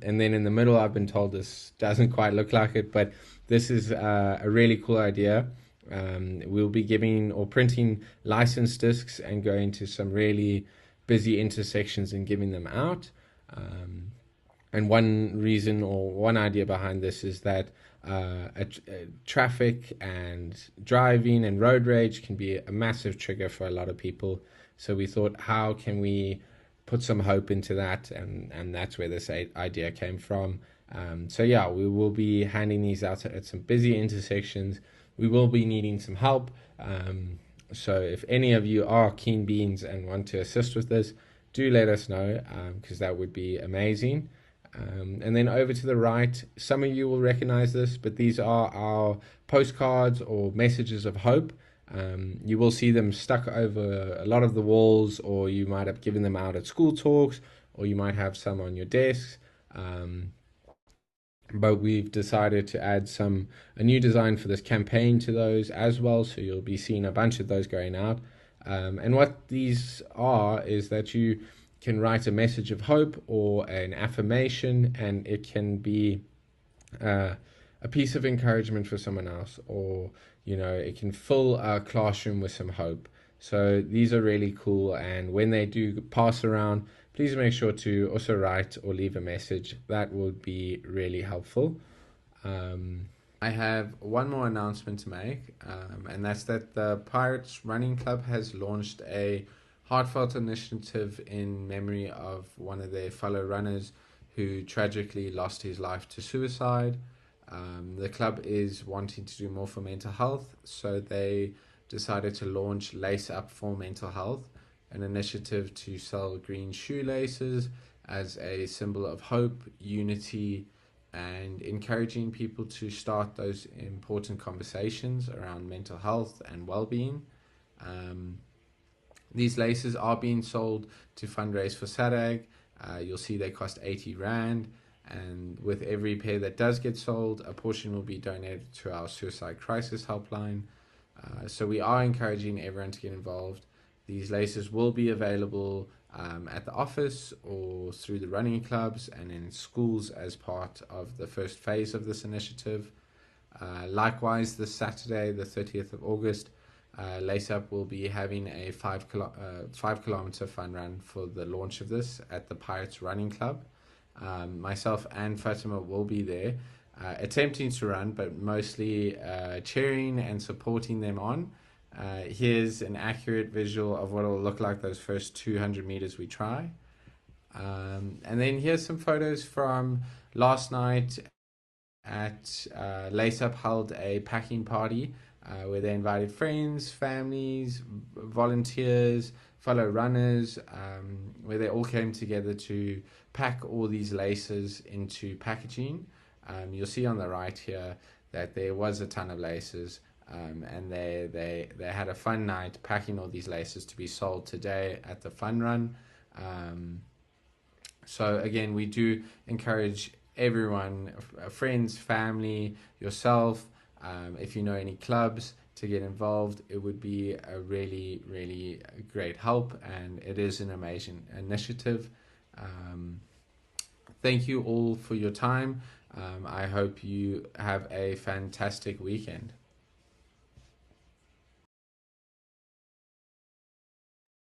And then in the middle, I've been told this doesn't quite look like it, but this is a really cool idea. We'll be giving or printing license discs and going to some really busy intersections and giving them out. And one reason or one idea behind this is that traffic and driving and road rage can be a massive trigger for a lot of people. So we thought, how can we put some hope into that? And that's where this idea came from. So yeah, we will be handing these out at some busy intersections. We will be needing some help. So if any of you are keen beans and want to assist with this, do let us know, because that would be amazing. And then over to the right, some of you will recognize this, but these are our postcards or messages of hope. You will see them stuck over a lot of the walls, or you might have given them out at school talks, or you might have some on your desks. But we've decided to add a new design for this campaign to those as well, so you'll be seeing a bunch of those going out. And what these are is that you can write a message of hope or an affirmation, and it can be a piece of encouragement for someone else, or it can fill a classroom with some hope. So these are really cool, and when they do pass around, please make sure to also write or leave a message. That would be really helpful. I have one more announcement to make, and that's that the Pirates Running Club has launched a heartfelt initiative in memory of one of their fellow runners who tragically lost his life to suicide. The club is wanting to do more for mental health, so they decided to launch Lace Up for Mental Health, an initiative to sell green shoelaces as a symbol of hope, unity, and encouraging people to start those important conversations around mental health and well-being. These laces are being sold to fundraise for SADAG. You'll see they cost 80 Rand, and with every pair that does get sold, a portion will be donated to our suicide crisis helpline. So we are encouraging everyone to get involved. These laces will be available at the office or through the running clubs and in schools as part of the first phase of this initiative. Likewise, this Saturday, the 30th of August, Lace Up will be having a 5 kilometer fun run for the launch of this at the Pirates Running Club. Myself and Fatima will be there, attempting to run, but mostly cheering and supporting them on. Here's an accurate visual of what it will look like those first 200 meters we try. And then here's some photos from last night at Lace Up held a packing party where they invited friends, families, volunteers, fellow runners, where they all came together to pack all these laces into packaging. You'll see on the right here that there was a ton of laces, and they had a fun night packing all these laces to be sold today at the fun run. So again, we do encourage everyone, friends, family, yourself, if you know any clubs, to get involved. It would be a really, really great help, and it is an amazing initiative. Thank you all for your time. I hope you have a fantastic weekend.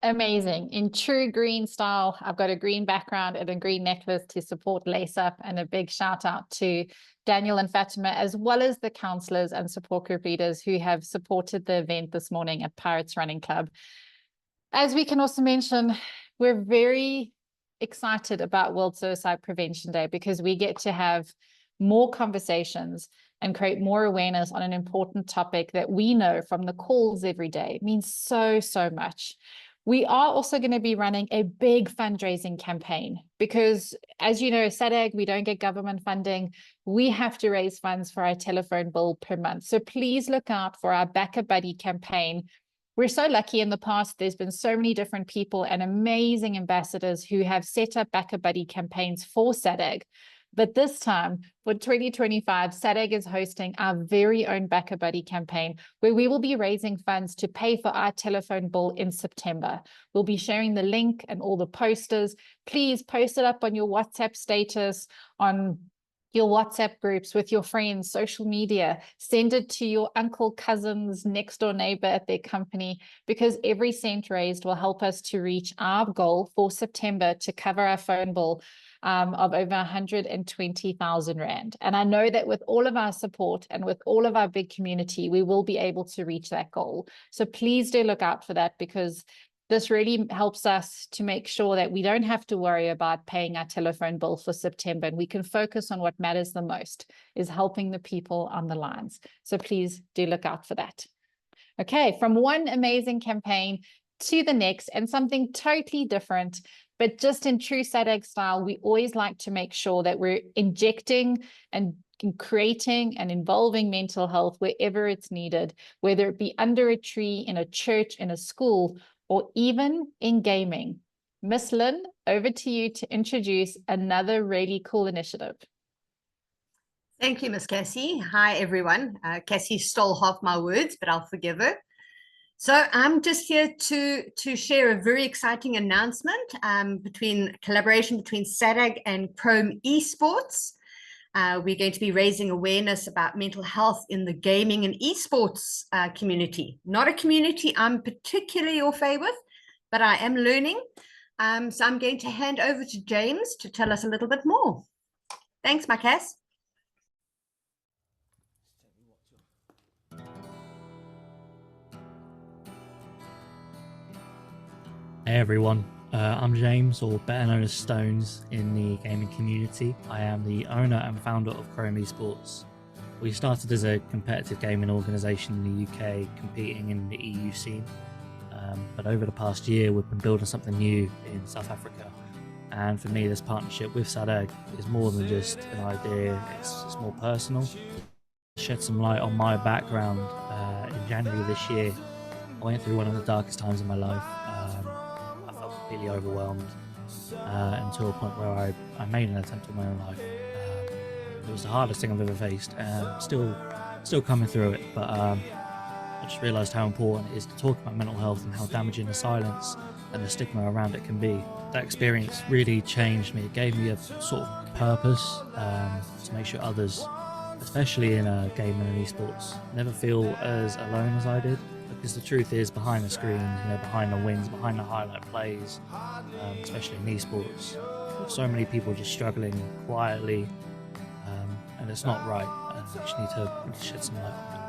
Amazing. In true green style, I've got a green background and a green necklace to support Lace Up, and a big shout out to Daniel and Fatima, as well as the counsellors and support group leaders who have supported the event this morning at Pirates Running Club. As we can also mention, we're very excited about World Suicide Prevention Day because we get to have more conversations and create more awareness on an important topic that we know from the calls every day. It means so, so much. We are also going to be running a big fundraising campaign because, as you know, SADAG, we don't get government funding. We have to raise funds for our telephone bill per month. So please look out for our Back a Buddy campaign. We're so lucky in the past, there's been so many different people and amazing ambassadors who have set up Back a Buddy campaigns for SADAG. But this time, for 2025, SADAG is hosting our very own Back a Buddy campaign, where we will be raising funds to pay for our telephone bill in September. We'll be sharing the link and all the posters. Please post it up on your WhatsApp status, on your WhatsApp groups with your friends, social media. Send it to your uncle, cousins, next door neighbor at their company, because every cent raised will help us to reach our goal for September to cover our phone bill of over 120,000 Rand. And I know that with all of our support and with all of our big community, we will be able to reach that goal. So please do look out for that, because this really helps us to make sure that we don't have to worry about paying our telephone bill for September, and we can focus on what matters the most, is helping the people on the lines. So please do look out for that. Okay, from one amazing campaign to the next, and something totally different, but just in true SADAG style, we always like to make sure that we're injecting and creating and involving mental health wherever it's needed, whether it be under a tree, in a church, in a school, or even in gaming. Miss Lynn, over to you to introduce another really cool initiative. Thank you, Miss Cassie. Hi, everyone. Cassie stole half my words, but I'll forgive her. So I'm just here to share a very exciting announcement collaboration between SADAG and Chrome Esports. We're going to be raising awareness about mental health in the gaming and esports community. Not a community I'm particularly au fait with, but I am learning. So I'm going to hand over to James to tell us a little bit more. Thanks, my Cass. Hey everyone, I'm James, or better known as Stones in the gaming community. I am the owner and founder of Chrome Esports. We started as a competitive gaming organisation in the UK, competing in the EU scene. But over the past year, we've been building something new in South Africa. And for me, this partnership with SADAG is more than just an idea, it's more personal. To shed some light on my background, in January this year, I went through one of the darkest times in my life. Completely overwhelmed until a point where I made an attempt on my own life. It was the hardest thing I've ever faced, and still coming through it, but I just realised how important it is to talk about mental health and how damaging the silence and the stigma around it can be. That experience really changed me. It gave me a sort of purpose to make sure others, especially in gaming and esports, never feel as alone as I did. Because the truth is, behind the screens, behind the wins, behind the highlight plays, especially in esports, so many people just struggling quietly, and it's not right, and we just need to shed some light on it.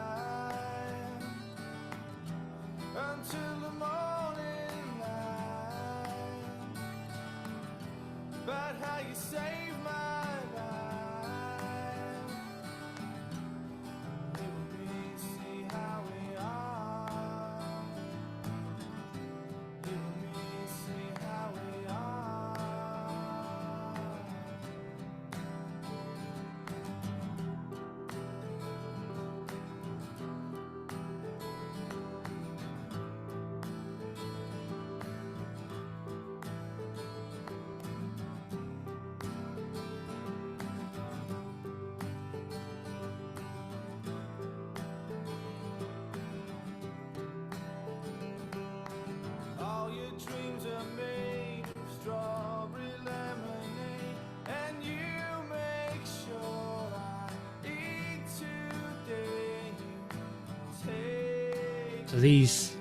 So these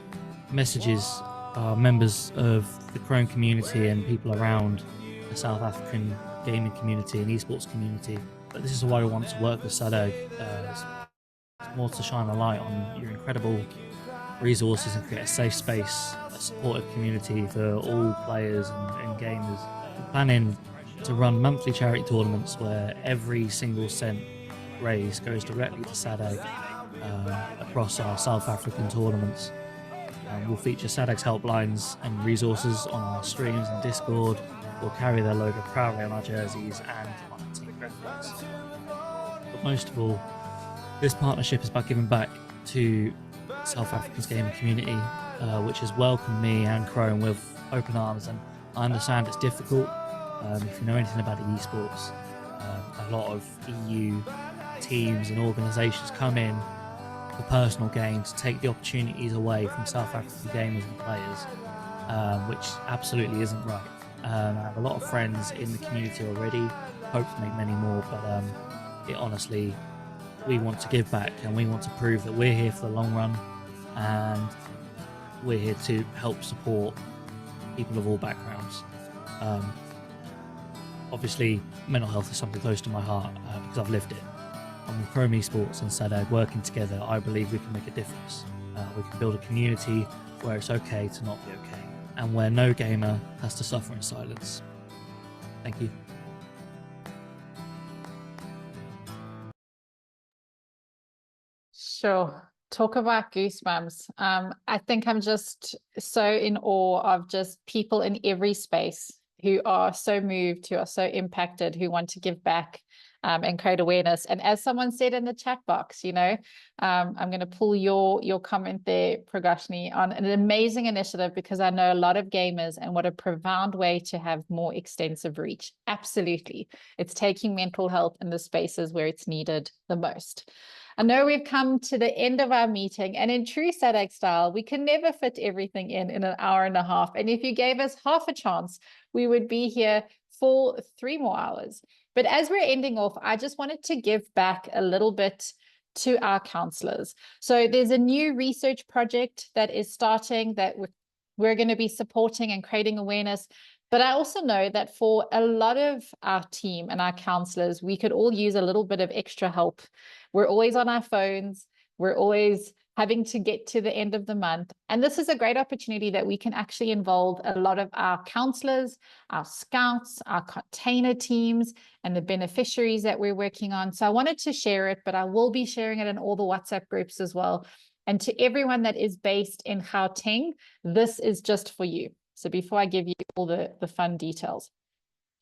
messages are members of the Chrome community and people around the South African gaming community and esports community. But this is why we want to work with SADAG. It's more to shine a light on your incredible resources and create a safe space, a supportive community for all players and gamers. We're planning to run monthly charity tournaments where every single cent raised goes directly to SADAG across our South African tournaments. We'll feature SADAG's helplines and resources on our streams and Discord. We'll carry their logo proudly on our jerseys and on our team graphics. But most of all, this partnership is about giving back to South Africa's gaming community, which has welcomed me and Chrome with open arms. And I understand it's difficult. If you know anything about the esports, a lot of EU teams and organisations come in for personal gain to take the opportunities away from South African gamers and players, which absolutely isn't right. I have a lot of friends in the community already, hope to make many more, but honestly, we want to give back and we want to prove that we're here for the long run, and we're here to help support people of all backgrounds. Obviously, mental health is something close to my heart because I've lived it. And with Chrome Esports and SADAG working together, I believe we can make a difference. We can build a community where it's okay to not be okay, and where no gamer has to suffer in silence. Thank you. Sure. Talk about goosebumps. I think I'm just so in awe of just people in every space who are so moved, who are so impacted, who want to give back. and create awareness. And as someone said in the chat box, you know, I'm going to pull your comment there, Pragashni, on an amazing initiative, because I know a lot of gamers, and what a profound way to have more extensive reach. Absolutely. It's taking mental health in the spaces where it's needed the most. I know we've come to the end of our meeting, and in true SADC style, we can never fit everything in an hour and a half. And if you gave us half a chance, we would be here for 3 more hours. But as we're ending off, I just wanted to give back a little bit to our counselors. So there's a new research project that is starting that we're going to be supporting and creating awareness. But I also know that for a lot of our team and our counselors, we could all use a little bit of extra help. We're always on our phones. We're always having to get to the end of the month. And this is a great opportunity that we can actually involve a lot of our counselors, our scouts, our container teams, and the beneficiaries that we're working on. So I wanted to share it, but I will be sharing it in all the WhatsApp groups as well. And to everyone that is based in Gauteng, this is just for you. So before I give you all the fun details.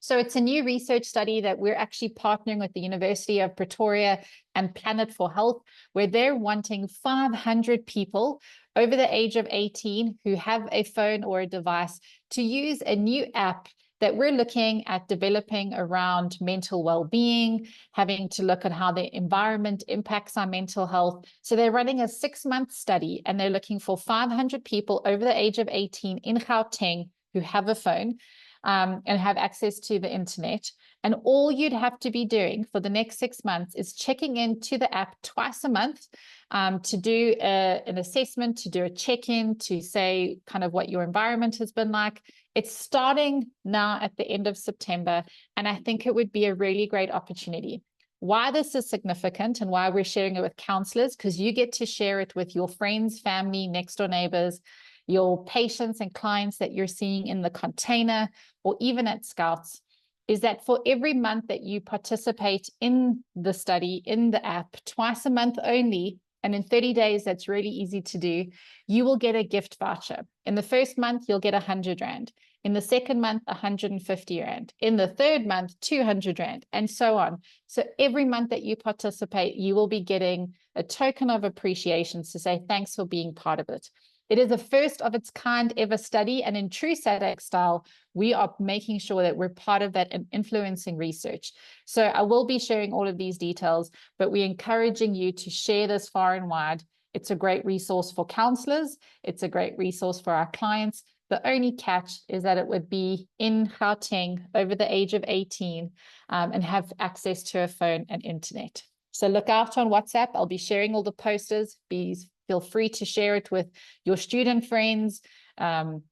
So it's a new research study that we're actually partnering with the University of Pretoria and Planet for Health, where they're wanting 500 people over the age of 18 who have a phone or a device to use a new app that we're looking at developing around mental well-being, having to look at how the environment impacts our mental health. So they're running a 6-month study, and they're looking for 500 people over the age of 18 in Gauteng who have a phone and have access to the internet. And all you'd have to be doing for the next 6 months is checking into the app twice a month to do an assessment, to do a check-in, to say kind of what your environment has been like. It's starting now at the end of September, and I think it would be a really great opportunity. Why this is significant and why we're sharing it with counselors, because you get to share it with your friends, family, next door neighbors, your patients and clients that you're seeing in the container or even at Scouts, is that for every month that you participate in the study, in the app, twice a month only, and in 30 days, that's really easy to do, you will get a gift voucher. In the first month, you'll get 100 Rand. In the second month, 150 Rand. In the third month, 200 Rand, and so on. So every month that you participate, you will be getting a token of appreciation to say thanks for being part of it. It is the first of its kind ever study, and in true SADC style, we are making sure that we're part of that and influencing research. So I will be sharing all of these details, but we're encouraging you to share this far and wide. It's a great resource for counselors. It's a great resource for our clients. The only catch is that it would be in Gauteng over the age of 18 and have access to a phone and internet. So look out on WhatsApp. I'll be sharing all the posters. Feel free to share it with your student friends,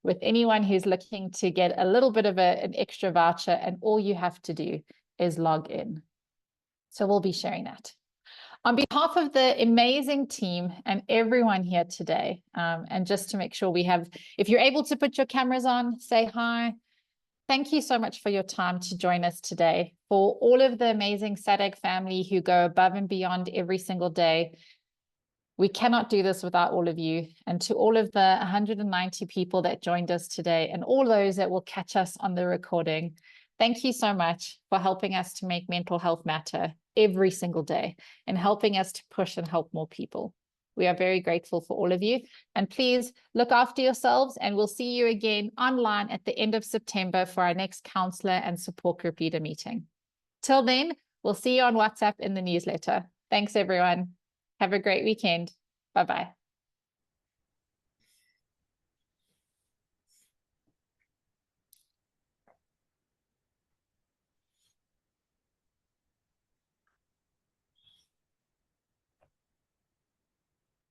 with anyone who's looking to get a little bit of an extra voucher, and all you have to do is log in. So we'll be sharing that. On behalf of the amazing team and everyone here today, and just to make sure we have, if you're able to put your cameras on, say hi. Thank you so much for your time to join us today. For all of the amazing SADC family who go above and beyond every single day, we cannot do this without all of you. And to all of the 190 people that joined us today, and all those that will catch us on the recording, thank you so much for helping us to make mental health matter every single day and helping us to push and help more people. We are very grateful for all of you. And please look after yourselves, and we'll see you again online at the end of September for our next counselor and support group leader meeting. Till then, we'll see you on WhatsApp in the newsletter. Thanks, everyone. Have a great weekend. Bye-bye.